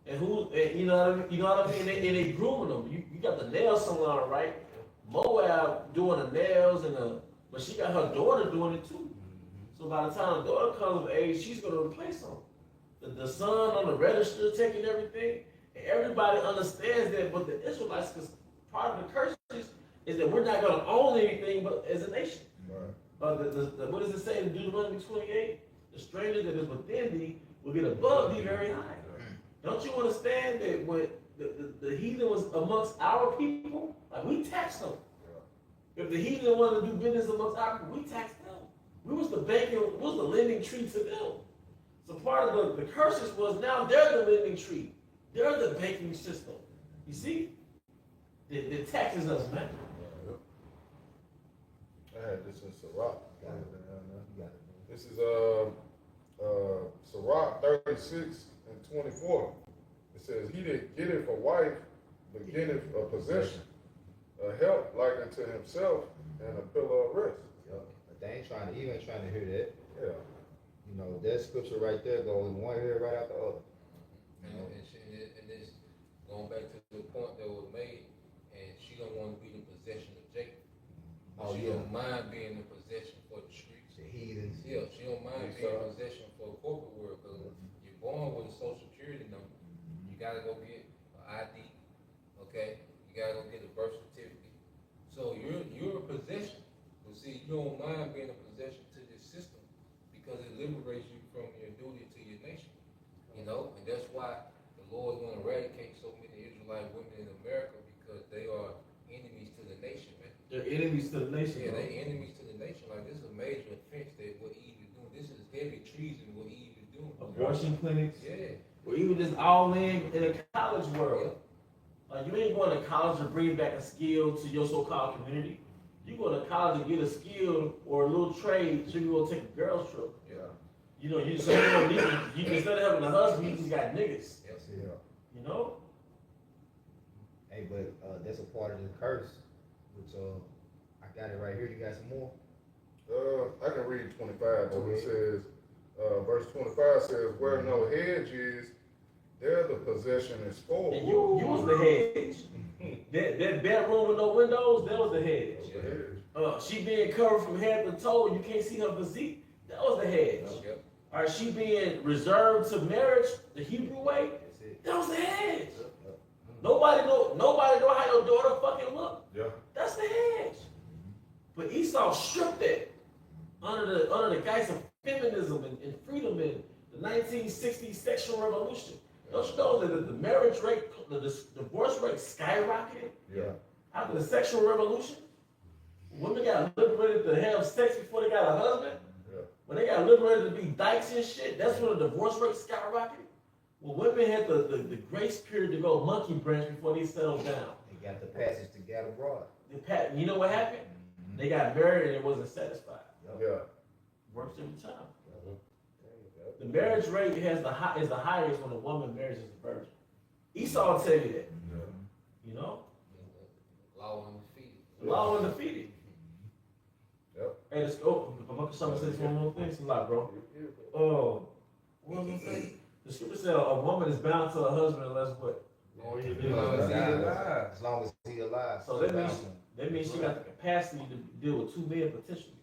S8: And you know what I mean? You know what I mean? And they grooming them. You got the nail salon, right? Moab doing the nails but she got her daughter doing it too. So by the time the daughter comes of age, she's going to replace them. The son on the register taking everything, and everybody understands that. But the Israelites, because part of the curses is that we're not going to own anything but as a nation.
S2: Right.
S8: What does it say in Deuteronomy 28? The stranger that is within thee will get above thee very high. Don't you understand that when the heathen was amongst our people, like we taxed them. If the heathen wanted to do business amongst our people, we taxed them. We was the lending tree to them. So part of the curses was now they're the lending tree. They're the banking system. You see? They're taxing us, man.
S3: I had this in Sirach.
S2: You got it.
S3: This is Sirach 36 and 24. It says, he that getteth a wife beginneth a possession, a help like unto himself and a pillar of rest.
S2: Yep. But they ain't trying to hear that.
S3: Yeah.
S2: You know, that scripture right there goes in one ear right after the other.
S6: And this going back to the point that was made, and she don't want to be in possession of Jacob.
S2: Oh,
S6: She
S2: yeah.
S6: don't mind being in possession for the streets.
S2: The heathens.
S6: Yeah, she don't mind being in possession for the corporate world, because you're born with a social security number. You gotta go get an ID, okay? You gotta go get a birth certificate. So you're a possession. But see, you don't mind being a possession to this system because it liberates you from your duty to your nation. You know, and that's why the Lord is going to eradicate so many Israelite women in America, because they are enemies to the nation, man.
S8: They're enemies to the nation.
S6: Yeah,
S8: bro.
S6: they enemies to the nation. Like, this is a major offense that what Eve is doing. This is heavy treason what Eve is doing.
S8: Abortion clinics.
S6: Yeah.
S8: Or even just all in a college world. Like, you ain't going to college to bring back a skill to your so-called community. You go to college to get a skill or a little trade so you go take a girl's trip.
S3: Yeah.
S8: You know, you instead of having a husband, you just got niggas.
S6: Yes.
S2: Yeah.
S8: You know?
S2: Hey, but that's a part of the curse, which I got it right here. You got some more?
S3: I can read 25 too. It says, verse 25 says, where no hedge is, there the possession is full.
S8: And you was the hedge. That bedroom with no windows, that was the hedge. She being covered from head to toe and you can't see her physique, that was the hedge.
S6: Yep.
S8: All right, she being reserved to marriage the Hebrew way,
S2: That's it.
S8: that was the hedge. Nobody know how your daughter fucking look.
S3: Yeah.
S8: That's the hedge. But Esau stripped that under the guise of feminism and freedom in the 1960s sexual revolution. Don't you know that the marriage rate, the divorce rate skyrocketed
S3: Yeah.
S8: after the sexual revolution? Women got liberated to have sex before they got a husband.
S3: Yeah.
S8: When they got liberated to be dykes and shit, that's when the divorce rate skyrocketed. Well, women had the grace period to go monkey branch before they settled down.
S2: They got the passage to get abroad.
S8: You know what happened? They got married and it wasn't satisfied.
S3: Yeah.
S8: Works every time. The marriage rate is the highest when a woman marries as a virgin. Esau will tell you that. You know?
S6: Law undefeated.
S8: Law undefeated.
S3: Yep.
S8: Hey, let's go. I'm going to say this one more thing. It's a lot, bro. What was I saying? The scripture said a woman is bound to her husband unless what?
S6: Oh, yeah.
S2: As long as he alive.
S8: So that means she got the capacity to deal with two men potentially,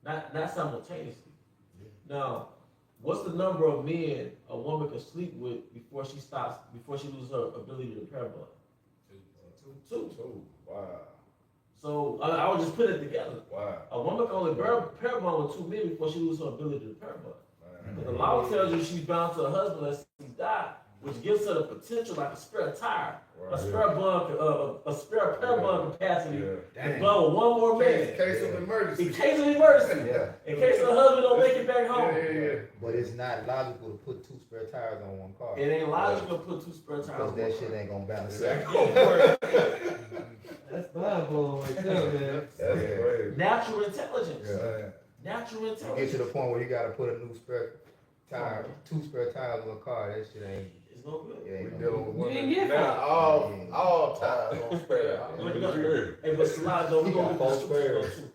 S8: not simultaneously. Now, what's the number of men a woman could sleep with before she loses her ability to pair bond? Two.
S3: Wow.
S8: So I would just put it together.
S3: Wow.
S8: A woman can only pair bond with two men before she loses her ability to pair bond. But the law tells you she's bound to her husband unless he died, which gives her the potential like a spare tire, a spare pair bond capacity to bond with one more man.
S3: In case of emergency.
S8: In case of emergency.
S2: Yeah.
S8: In case the husband don't make it back home.
S3: Yeah.
S2: But it's not logical to put two spare tires on one car.
S8: It ain't logical to put two spare tires
S2: Because
S8: on
S2: that
S8: one
S2: shit
S8: car.
S2: ain't gonna balance out.
S1: That's mind blowing right there, man.
S3: That's crazy.
S8: Natural intelligence.
S3: Yeah.
S8: Natural
S2: You get to
S8: intelligence.
S2: the point where you gotta put a new spare tire, two spare tires on a car, that shit ain't.
S8: It's no good.
S2: It ain't
S3: We
S2: no
S3: dealing with
S1: You didn't
S3: women
S1: get
S3: now. All ties on spare.
S8: Hey, but Salah, though, we gonna get the scripture though, too.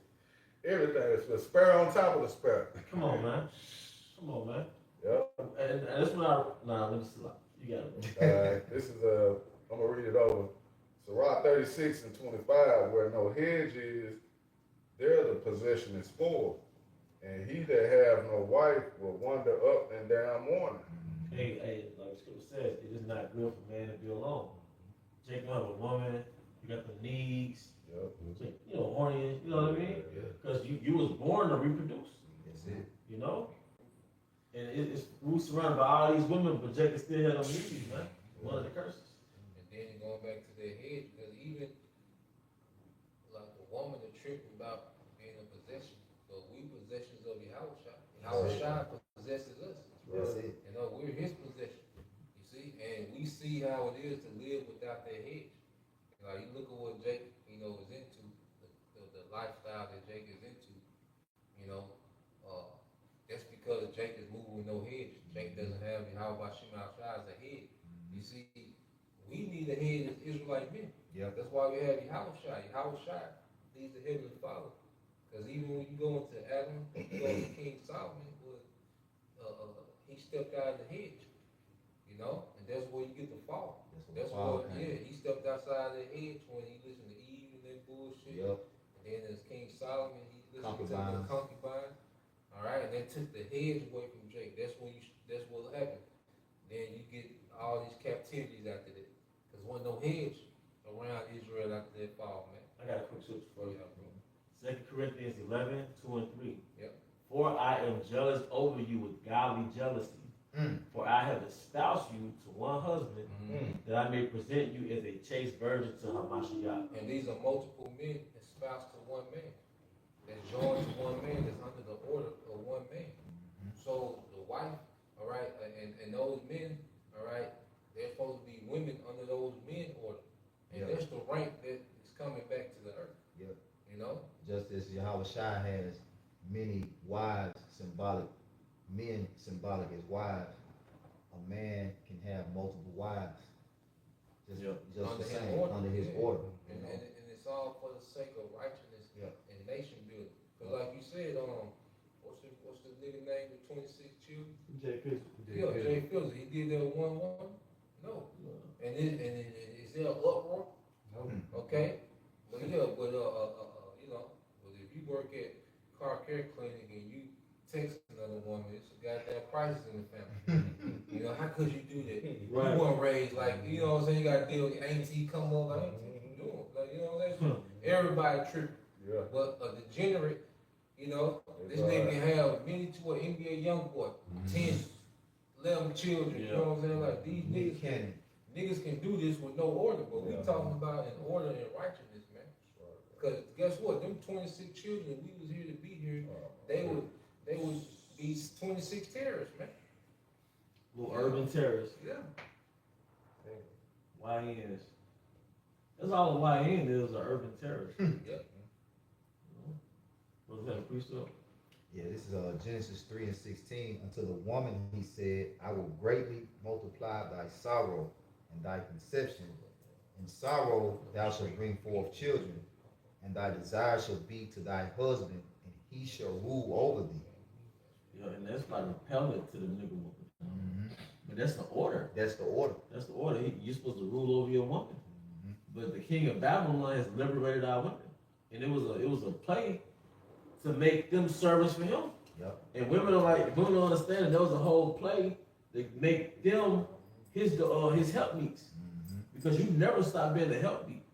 S3: Everything is the spare on top of the spare.
S8: Come on, man. Come on, man.
S3: Yep.
S8: And that's when let me see. You got it, bro.
S3: This is I'm gonna read it over. Sirach 36 and 25, where no hedge is, there the possession is full. And he that have no wife will wander up and down mourning.
S8: Hey, like the scripture says, it is not good for man to be alone. Jacob have a woman, you got the needs,
S3: Yep.
S8: you know, horny, you know what I mean? Because you was born to reproduce,
S2: That's it.
S8: you know? And we surrounded by all these women, but Jacob still had no needs, man. One of the curses.
S6: And then going back to their head, because even like a woman that tripping about being a possession, but we possessions of Yahushua. Yahushua possesses us.
S2: That's it.
S6: You know, we're his possession. You see, and we see how it is to live without that hedge. Like you look at what Jake, is into, the lifestyle that Jake is into. That's because Jake is moving with no hedge. Jake doesn't have Yahweh Shem as a head. You see, we we need a head as Israelite men.
S2: Yep.
S6: That's why we have Yahushua. Yahushua leads the heavenly Father. Because even when you go into Adam, you go to King Solomon, he stepped out of the hedge, you know, and that's where you get the fall. That's where, he stepped outside the hedge when he listened to Eve and that bullshit.
S2: Yep.
S6: And then as King Solomon, he listened to the
S2: Concubines.
S6: concubine. All right, and that took the hedge away from Jake. That's what happened. Then you get all these captivities after that. Because there wasn't no hedge around Israel after that fall, man.
S8: I got a quick scripture for you.
S6: Yeah, bro.
S8: 2 Corinthians 11, 2 and 3.
S6: Yep.
S8: For I am jealous over you with godly jealousy. For I have espoused you to one husband, that I may present you as a chaste virgin to Hamashiach.
S6: And these are multiple men espoused to one man. That's joined to one man, that's under the order of one man. So the wife, all right, and those men, all right, they're supposed to be women under those men order. And that's the rank that is coming back to the earth.
S2: Yep.
S6: You know?
S2: Just as Yahushua has many wives, men symbolic as wives, a man can have multiple wives. Just
S6: Under
S2: the
S6: his
S2: same,
S6: order.
S2: under his
S6: Yeah.
S2: order.
S6: And it's all for the sake of righteousness and nation building. Because like you said, what's the nigga name with 26 children?
S1: Jay Fish.
S6: Yeah, Jay Fields. He did that one woman? No. And is there an uproar?
S1: No.
S6: Okay? But you know, but if you work at car care clinic and you text another woman, it's a goddamn crisis in the family. You know, how could you do that?
S8: Right.
S6: You weren't raised like, you know what I'm saying? You gotta deal with auntie come over, like, what you doing? Like, you know what I'm saying? Everybody tripping.
S3: Yeah.
S6: But a degenerate, you know,
S3: It's
S6: this nigga can have many to an NBA young boy, 10, 11 children, you know what I'm saying? Like, these niggas can do this with no order, but we talking about an order and righteousness, man. Because guess what? Them 26 children, we was here to be here, they would be 26 terrorists, man.
S8: Little urban terrorists.
S6: Yeah.
S8: YNs. That's all a YN is, an urban terrorist.
S6: Yep.
S8: Was that a precept?
S2: Yeah, this is Genesis 3 and 16. Unto the woman he said, I will greatly multiply thy sorrow and thy conception. In sorrow thou shalt bring forth children, and thy desire shall be to thy husband, and he shall rule over thee.
S8: Yeah, and that's like repellent to the nigga woman. But that's the order.
S2: That's the order.
S8: That's the order. You're supposed to rule over your woman. But the king of Babylon has liberated our women. And it was a play to make them servants for him.
S2: Yep.
S8: And women don't understand that there was a whole play to make them his helpmeets. Because you never stop being a helpmeet.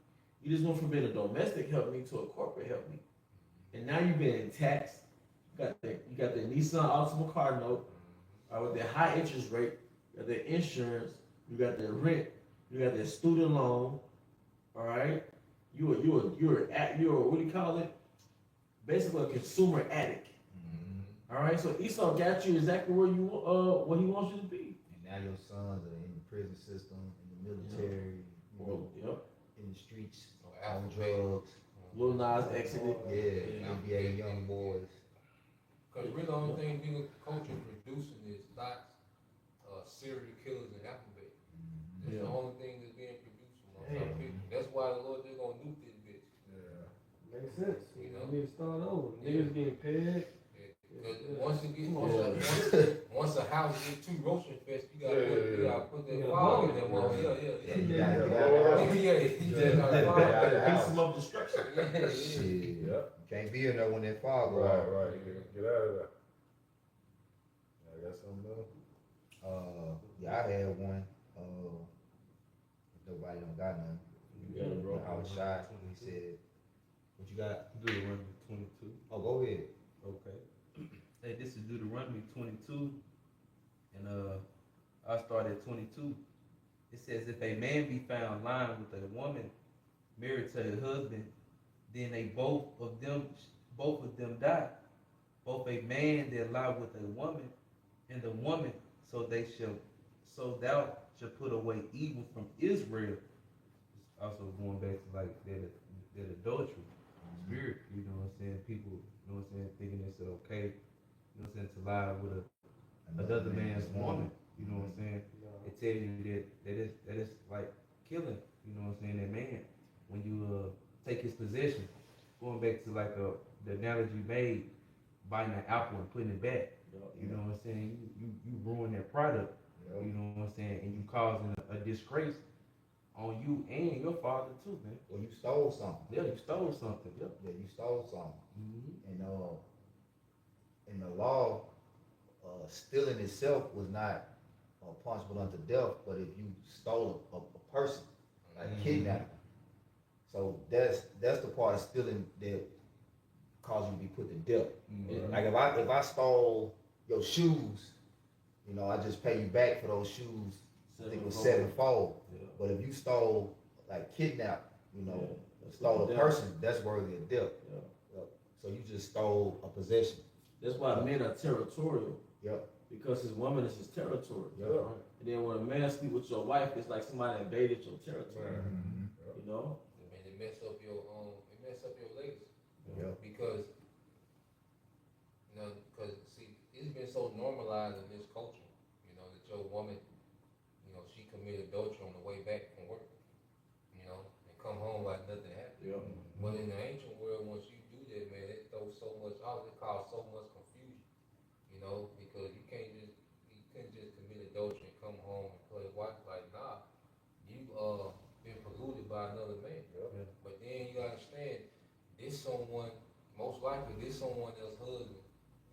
S8: You just went from being a domestic helpmeet to a corporate helpmeet. And now you've been taxed. You got the Nissan Altima car note, with their high interest rate, you got their insurance, you got their rent, you got their student loan. All right, you're what do you call it? Basically a consumer addict. All right, so Esau got you exactly where he wants you to be.
S2: And now your sons are in the prison system, in the military, in the streets, on drugs.
S8: Lil Nas exited.
S2: Yeah, NBA young boys.
S6: Because really the only thing nigga culture producing is lots of serial killers and alphabet. That's the only thing that's being produced from some people. That's why the Lord just gonna nuke this bitch.
S3: Yeah.
S1: Makes sense.
S6: You
S1: You
S6: know?
S1: know, need to start over. Niggas getting paid.
S6: Once a house gets too roasting fest, you gotta put that
S1: Yeah.
S6: fog in that one.
S2: You
S8: Piece them of destruction.
S2: Shit.
S3: Yep.
S2: Can't be in there when that fog goes
S3: Right,
S2: off.
S3: right. Get out of there. I got something else.
S2: Yeah, I had one. If nobody don't got none.
S8: You got it, bro.
S2: I was shy. He said, "What you got?"
S9: Deuteronomy 22.
S2: Oh, go ahead.
S9: Okay.
S4: Hey, this is Deuteronomy 22, and I start at 22. It says, if a man be found lying with a woman married to a husband, then both of them die. Both a man that lie with a woman and the woman, so thou shalt put away evil from Israel. It's also going back to like that adultery spirit, you know what I'm saying? People, you know what I'm saying, thinking it's okay, you know what I'm saying, to lie with another man's woman, you know what I'm saying? It tells you that it's like killing, you know what I'm saying, that man. When you take his possession, going back to like the analogy you made, biting an apple and putting it back. You know what I'm saying? You ruin that product.
S2: Yep.
S4: You know what I'm saying? And you causing a disgrace on you and your father too, man.
S2: Well, you stole something.
S4: Yeah, you stole something. Yep.
S2: Yeah, you stole something.
S4: Mm-hmm.
S2: And in the law, stealing itself was not punishable unto death, but if you stole a person, like kidnapping. So that's the part of stealing that caused you to be put to death.
S4: Mm-hmm.
S2: Like if I stole your shoes, you know, I just pay you back for those shoes. I think it was sevenfold.
S8: Yeah.
S2: But if you stole, like kidnap, you know,
S8: Yeah.
S2: stole a
S8: Death.
S2: person, that's worthy of death.
S8: Yeah.
S2: Yep. So you just stole a possession.
S8: That's why men are territorial.
S2: Yep.
S8: Because his woman is his territory.
S2: Yep.
S8: And then when a man sleep with your wife, it's like somebody invaded your territory.
S2: Mhm.
S8: You know?
S6: Man, it mess up your legacy.
S2: Yep.
S6: Because see, it's been so normalized in this culture, you know, that your woman, you know, she committed adultery on the way back from work, you know, and come home like nothing happened.
S8: Yeah.
S6: But in the ancient world, once you do that, man, it throws so much out, it causes so much confusion, you know, because you couldn't just commit adultery and come home and play wife. Like, nah, you been polluted by another man.
S2: Yep.
S6: But then you understand, most likely this someone else's husband,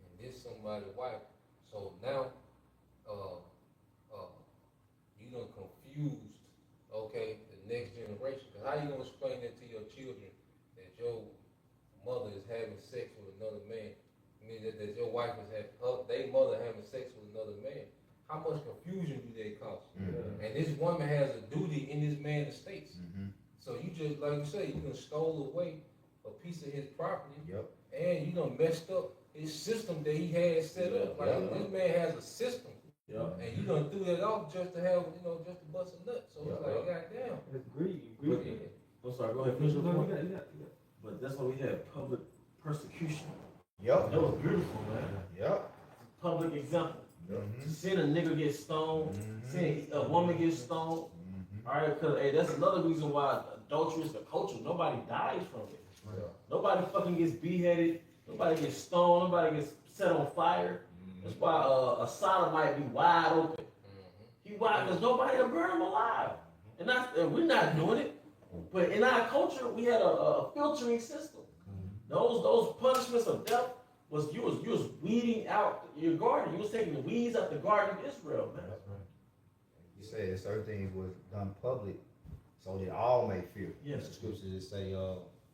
S6: and this somebody's wife. So now, you done confused, okay, the next generation. Cause how you gonna explain that to your children that your mother is having sex with another man? I mean that your wife is their mother having sex with another man. How much confusion do they cause?
S2: Mhm.
S6: And this woman has a duty in this man's estates.
S2: Mhm.
S6: So you just, like you say, you done stole away a piece of his property,
S2: Yep.
S6: and you done messed up his system that he had set up. Like,
S2: Yeah.
S6: this man has a system,
S8: Yeah.
S6: and you done threw that off just to have, you know, just to bust a nut. So it's
S2: Yeah.
S6: like, goddamn.
S1: It's greedy.
S6: But
S1: Greedy.
S6: yeah.
S8: I'm sorry, go ahead, finish your point. But that's why we had public persecution.
S2: Yep.
S8: That was beautiful, man.
S2: Yep.
S8: Public example.
S2: Mhm.
S8: Seeing a nigga get stoned,
S2: Mhm.
S8: seeing a woman get stoned.
S2: Mhm.
S8: All right, because hey, that's another reason why adultery is a culture. Nobody dies from it.
S2: Yeah.
S8: Nobody fucking gets beheaded. Nobody gets stoned. Nobody gets set on fire. That's why a sodomite be wide open. He wide because nobody will burn him alive. And we're not doing it. But in our culture, we had a filtering system. Those punishments of death was you was weeding out your garden. You was taking the weeds out the garden of Israel, man.
S2: You said certain things was done public so that all may fear.
S8: Yes.
S2: The scriptures that say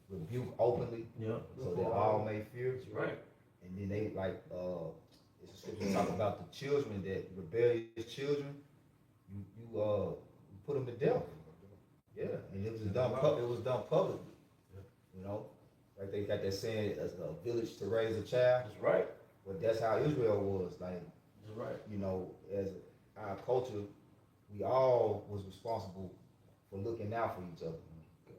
S2: rebuke openly
S8: Yeah.
S2: so that all may fear.
S8: That's right.
S2: And then they like it's a scripture talk about the children, that rebellious children, you put them to death. Yeah, and it was done publicly. You know, like they got that saying, "As a village to raise a child."
S8: That's right.
S2: Well, that's how Israel was. Like,
S8: That's right.
S2: you know, as our culture, we all was responsible for looking out for each other.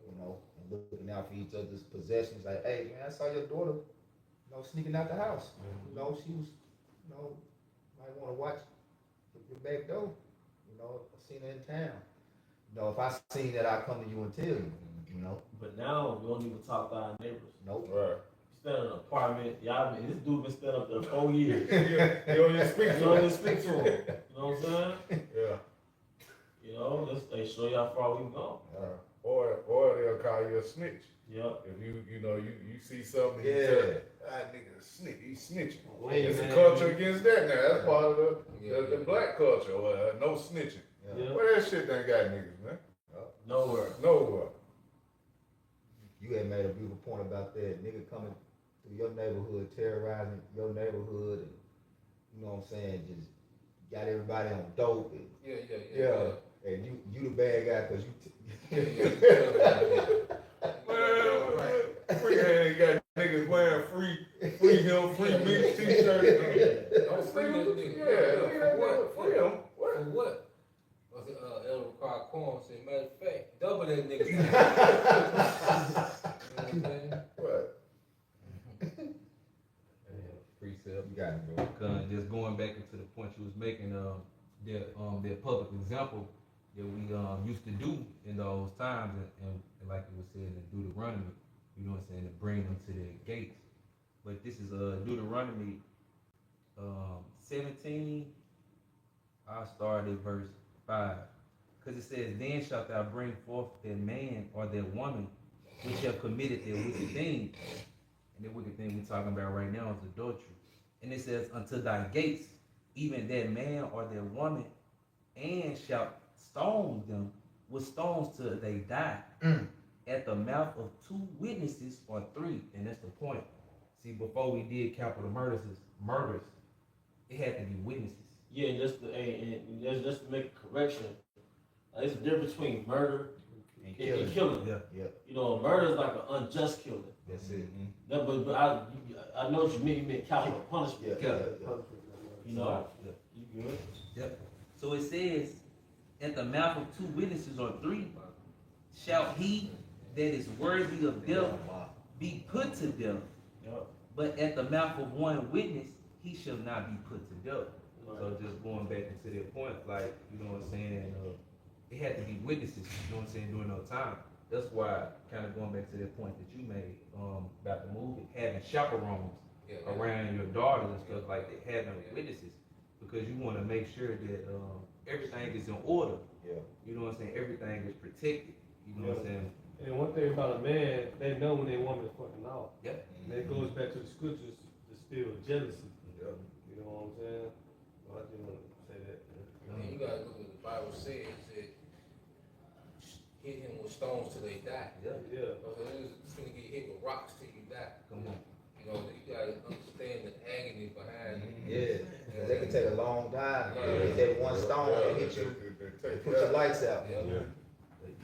S2: You know, and looking out for each other's possessions. Like, hey man, I saw your daughter, you know, sneaking out the house. You know, she was, you know, might want to watch your back door. You know, I seen her in town. You know, if I seen that, I come to you and tell you. You know,
S8: But now we don't even talk to our neighbors.
S2: nope.
S3: Right.
S8: Stay in an apartment. This dude been staying up there 4 years.
S3: You don't even speak
S8: You
S3: to
S8: don't
S3: him.
S8: even speak to him. You know what I'm saying?
S3: Yeah.
S8: You know, they show you how far we've gone.
S3: Or they'll call you a snitch.
S8: Yep.
S3: If you see something, and you
S2: Yeah.
S3: tell, nigga, snitch, he's snitching.
S8: Wait,
S3: It's
S8: man.
S3: a culture against that now. That's part of the
S6: Yeah.
S3: black culture. No snitching.
S8: Yeah.
S3: Where that shit done got niggas, man?
S8: Nowhere.
S3: Nowhere.
S2: You had made a beautiful point about that. Nigga coming through your neighborhood, terrorizing your neighborhood, and you know what I'm saying, just got everybody on dope. And,
S6: Yeah.
S2: and you the bad guy because
S3: Free ain't got niggas wearing free him, free me t-shirts.
S6: Don't free that nigga.
S3: Yeah,
S6: For what?
S3: free him.
S6: For what? Was it Elder Carl Corn said, matter of fact, double that nigga. You know what I'm saying?
S3: What?
S4: Precept.
S2: You got it, bro.
S4: Just going back into the point you was making, their public example that we used to do in those times, and like it was said in Deuteronomy, you know what I'm saying, to bring them to their gates. But this is Deuteronomy 17. I'll start at verse 5. Because it says, then shalt thou bring forth that man or that woman which have committed their wicked thing. And the wicked thing we're talking about right now is adultery. And it says, unto thy gates, even that man or that woman, and shalt stone them with stones till they die. At the mouth of 2 witnesses or 3. And that's the point. See, before we did capital murders, it had to be witnesses.
S8: Yeah, and just to make a correction, there's a difference between murder and killing.
S2: Yeah.
S8: You know, murder is like an unjust killing.
S2: That's it.
S8: No, but I know what you mean. You mean capital punishment.
S2: Yeah.
S8: You know,
S4: Yeah.
S8: you good?
S4: Yep. So it says, at the mouth of 2 witnesses or 3, shall he that is worthy of death be put to death.
S8: Yep.
S4: But at the mouth of 1 witness, he shall not be put to death. So just going back into that point, like, you know what I'm saying, it had to be witnesses, you know what I'm saying, during no time. That's why, kind of going back to that point that you made about the movie, having chaperones around your daughters and stuff like that, having witnesses, because you want to make sure that everything is in order.
S2: Yeah.
S4: You know what I'm saying? Everything is protected. You know what I'm saying?
S1: And one thing about a man, they know when their woman is fucking off.
S4: Yep.
S1: And that goes back to the scriptures, the spirit of jealousy.
S2: Yeah.
S1: You know what I'm saying? Well, I just want to say that.
S6: And you gotta look what the Bible says. It said, hit him with stones till they die.
S4: Yeah.
S1: Yeah.
S6: So it's gonna get hit with rocks till you die.
S4: Come on.
S6: You know, you gotta understand the agony behind it.
S2: Yeah. Because they can take a long time. Hit that one stone and hit you, put your lights out.
S6: Yeah.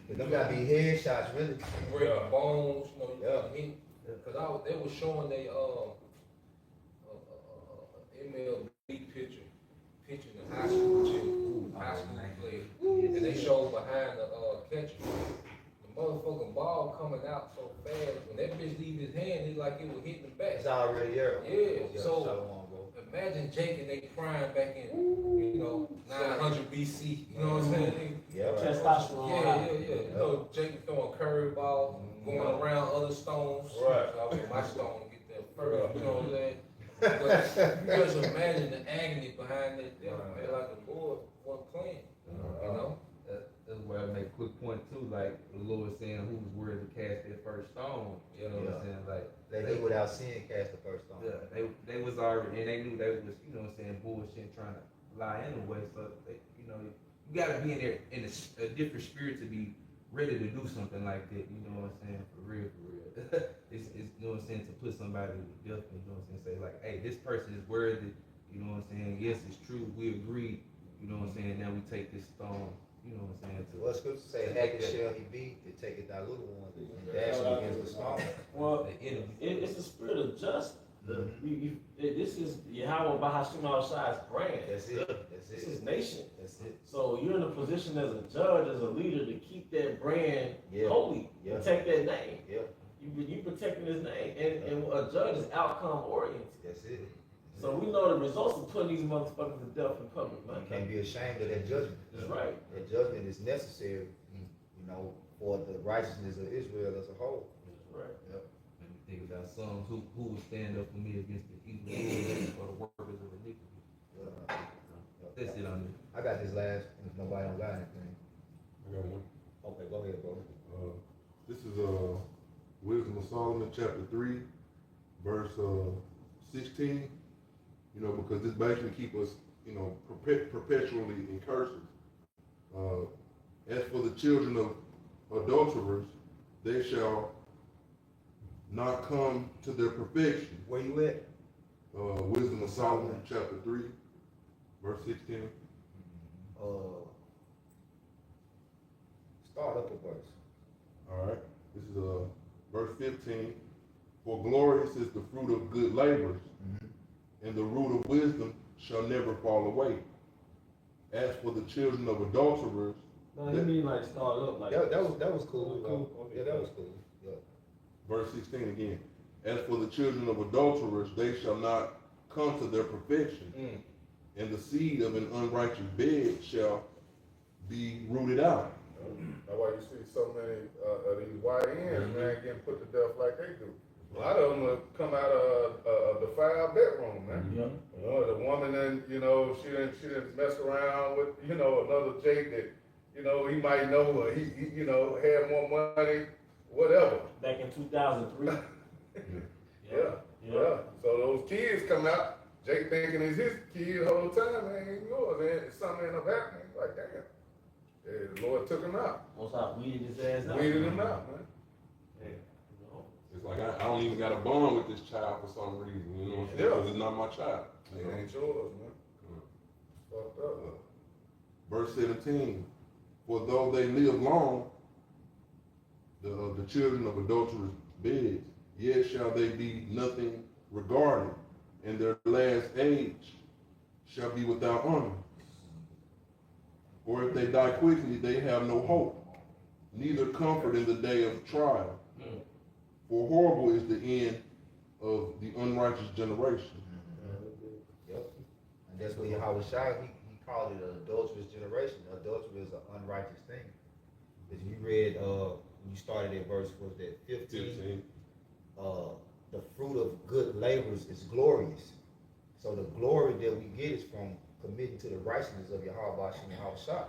S2: But them gotta be headshots, really.
S6: You break bones, you know, you gotta hit. Cause they was showing they MLB pitcher pitching the high school player, and they showed behind the catcher. The motherfucking ball coming out so fast when that bitch leave his hand, it's like it was hitting the back.
S2: It's already there.
S6: Yeah. So imagine Jake and they prime back in, you know, 900 BC. You know what I'm saying?
S2: Yeah.
S8: Testosterone.
S6: Yeah. You know, Jake throwing curveball, going around other stones.
S3: Right.
S6: So I want my stone to get there first. You know what I'm saying? But you just imagine the agony behind that. Man, like the Lord wasn't playing. You know?
S4: That's where I make a quick point too, like the Lord saying who was worthy to cast their first stone. You know what I'm saying? Like
S2: They without sin cast the first stone.
S4: yeah, they was already, and they knew they was, you know what I'm saying, bullshit trying to lie anyway. So they, you know, you gotta be in there in a different spirit to be ready to do something like that. You know what I'm saying? For real. it's you know what I'm saying, to put somebody to death. You know what I'm saying? Say like, hey, this person is worthy. You know what I'm saying? Yes, it's true. We agree. You know what I'm saying? Now we take this stone. You know what I'm saying?
S2: Well, scripture say, happy shall he be to take it thy little ones and dash them against the small.
S8: Well,
S4: The enemy.
S8: it's the spirit of justice. This is Yahweh Bahashim Al-Shai's brand.
S2: That's it.
S8: This is nation.
S2: That's it.
S8: So you're in a position as a judge, as a leader, to keep that brand
S2: Yeah.
S8: holy,
S2: Yeah.
S8: protect that name.
S2: Yeah.
S8: You protecting his name, and a judge is outcome oriented.
S2: That's it.
S8: So we know the results of putting these motherfuckers to death in public,
S2: You
S8: man.
S2: can't be ashamed of that judgment.
S8: That's right.
S2: That judgment is necessary, you know, for the righteousness of Israel as a whole.
S8: That's right.
S2: Yep.
S4: Let me think about Psalms. Who will stand up for me against the evil rulers or the workers of iniquity? That's it on me.
S2: I got this last, if nobody don't got anything.
S7: I got one.
S2: Okay, go ahead, bro.
S7: This is Wisdom of Solomon, chapter 3, verse 16. You know, because this basically keep us, you know, perpetually in curses. As for the children of adulterers, they shall not come to their perfection.
S2: Where you at?
S7: Wisdom of Solomon, chapter 3, verse 16.
S2: Start up a verse.
S7: All right. This is verse 15. For glorious is the fruit of good labors, and the root of wisdom shall never fall away. As for the children of adulterers,
S1: No, you mean like start up like
S2: That was cool.
S1: Cool. Okay.
S2: Yeah, that was cool. Yeah.
S7: verse 16 again. As for the children of adulterers, they shall not come to their perfection, and the seed of an unrighteous bed shall be rooted out.
S3: That's why you see so many of these YNs, man, getting put to death like they do. A lot of them come out of the foul bedroom, man.
S8: Yeah.
S3: You know, the woman, and she didn't mess around with, another Jake that, he might know, or he had more money, whatever.
S8: Back in 2003.
S3: Yeah. So those kids come out, Jake thinking it's his kid the whole time, man, ain't yours, man. Something end up happening. Like, damn. Yeah, the Lord took him out.
S8: Most I weeded his ass out.
S3: Weeded him out, man.
S7: It's like I don't even got a bond with this child for some reason, you know what I'm saying?
S3: Yeah.
S7: Because it's not my child.
S3: It ain't yours, man. Fucked up.
S7: Verse 17, for though they live long, the children of adulterous beds, yet shall they be nothing regarded, and their last age shall be without honor. For if they die quickly, they have no hope, neither comfort in the day of trial. For horrible is the end of the unrighteous generation.
S2: Yep. And that's what Yahweh Shai, he called it an adulterous generation. Adultery is an unrighteous thing. Because you read, when you started at verse, was that 15? The fruit of good labors is glorious. So the glory that we get is from committing to the righteousness of Yahweh Shem Yahweh Shai.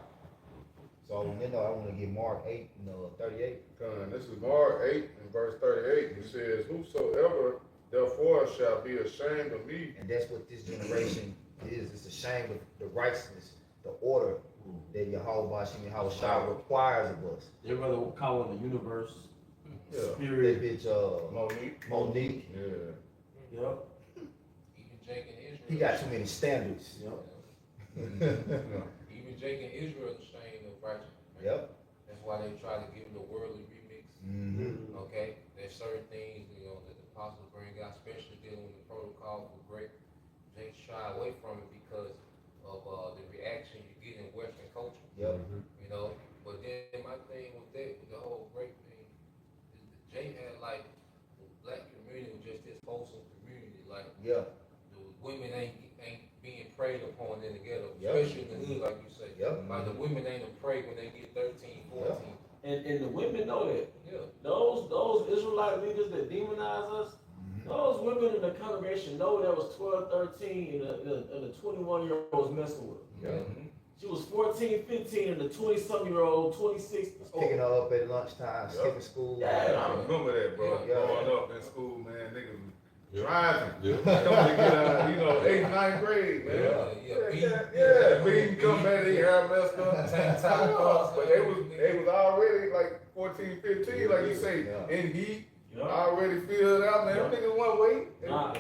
S2: So I want to get Mark 8 and 38.
S3: This is Mark 8 and verse 38. It says, whosoever therefore shall be ashamed of me.
S2: And that's what this generation is. It's ashamed of the righteousness, the order that Yahweh Shem Yahweh Shai requires of us.
S8: They rather call it the universe,
S2: That
S8: spirit.
S2: bitch, Monique.
S3: Yeah.
S8: Yep.
S6: Even Jake and Israel.
S2: He got too many standards.
S6: Even Jake and Israel are ashamed of righteousness. Right?
S2: Yep.
S6: That's why they try to give it a worldly remix.
S2: Mm-hmm.
S6: Okay? There's certain things, that the apostles bring out, especially dealing with the protocol for grape. They shy away from it because of the reaction you get in Western culture.
S2: Yep.
S6: But then my thing with that, with the whole grape thing, is that Jay had like the black community was just this wholesome community. Like
S2: Yeah.
S6: the women ain't being preyed upon in the ghetto,
S2: Yep.
S6: especially in the hood, like you say.
S2: Yep.
S6: Like the women ain't afraid when they get 13, 14.
S8: And the women know that.
S6: Yeah.
S8: Those Israelite leaders that demonize us, those women in the congregation know that was 12, 13, and the 21-year-old was messing with her.
S2: Yeah.
S8: She was 14, 15, and the 20-some-year-old, 26.
S2: Picking her up at lunchtime, skipping school.
S8: Yeah.
S3: I remember that, bro.
S2: Yeah.
S3: Growing up in school, man, niggas
S7: Yeah.
S3: driving.
S7: Yeah.
S3: Coming to get out, 8th, 9th grade, man.
S6: Yeah.
S3: Beating, come back, they hair messed up.
S6: Tank top.
S3: But they was already like 14, 15, like you say,
S2: Yeah.
S3: in heat,
S8: Yeah.
S3: already filled out, man.
S8: Yeah.
S3: Them niggas want wait.
S8: Nah,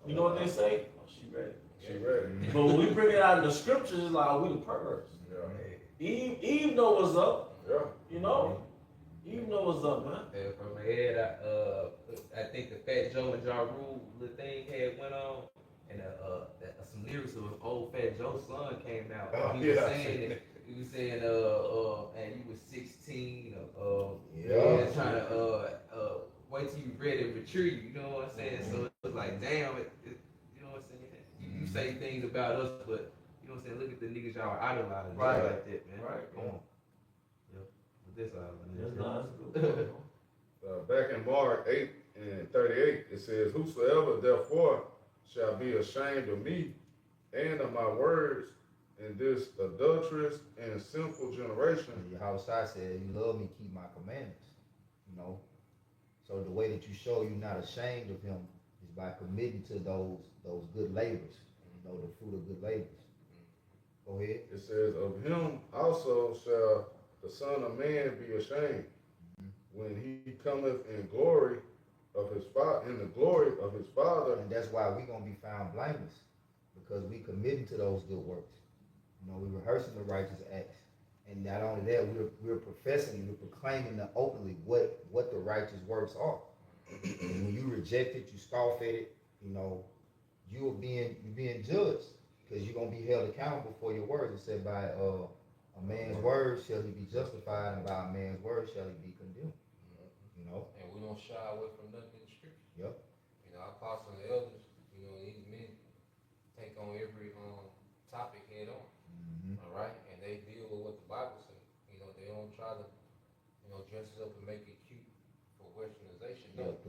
S8: you know what they say? Oh, she ready.
S3: She ready.
S8: But when we bring it out in the scriptures, it's like, we the perverts.
S3: Yeah.
S8: Eve know what's up,
S3: Yeah.
S8: you know? Eve know what's up, man.
S4: And from my head, I think the Fat Joe and Ja Rule little thing had went on, and some lyrics of old Fat Joe's son came out.
S3: Oh,
S4: He was
S3: yeah.
S4: saying that. He was saying, and you was 16,
S2: Yeah.
S4: trying to wait till you ready to mature. You know what I'm saying? So it was like, damn, you know what I'm saying? You say things about us, but you know what I'm saying? Look at the niggas y'all idolizing
S8: Right.
S4: like that, man.
S8: Right.
S4: Come on. Yep. But this
S8: That's not good.
S3: Back in Mark 8 and 38, it says, whosoever therefore shall be ashamed of me and of my words in this adulterous and sinful generation.
S2: Yahweh Shai said, you love me, keep my commandments. So the way that you show you're not ashamed of him is by committing to those good labors, the fruit of good labors. Go ahead.
S3: It says, of him also shall the Son of Man be ashamed when he cometh in glory of his Father, in the glory of his Father.
S2: And that's why we're going to be found blameless, because we committing to those good works. We're rehearsing the righteous acts. And not only that, we're professing, we're proclaiming openly what the righteous works are. And when you reject it, you scoff at it, you're being judged, because you're going to be held accountable for your words. It said, by a man's word shall he be justified, and by a man's word shall he be condemned.
S6: And we don't shy away from nothing in the scripture.
S2: Yep.
S6: Our apostles and elders, these men take on every topic head on. All right, and they deal with what the Bible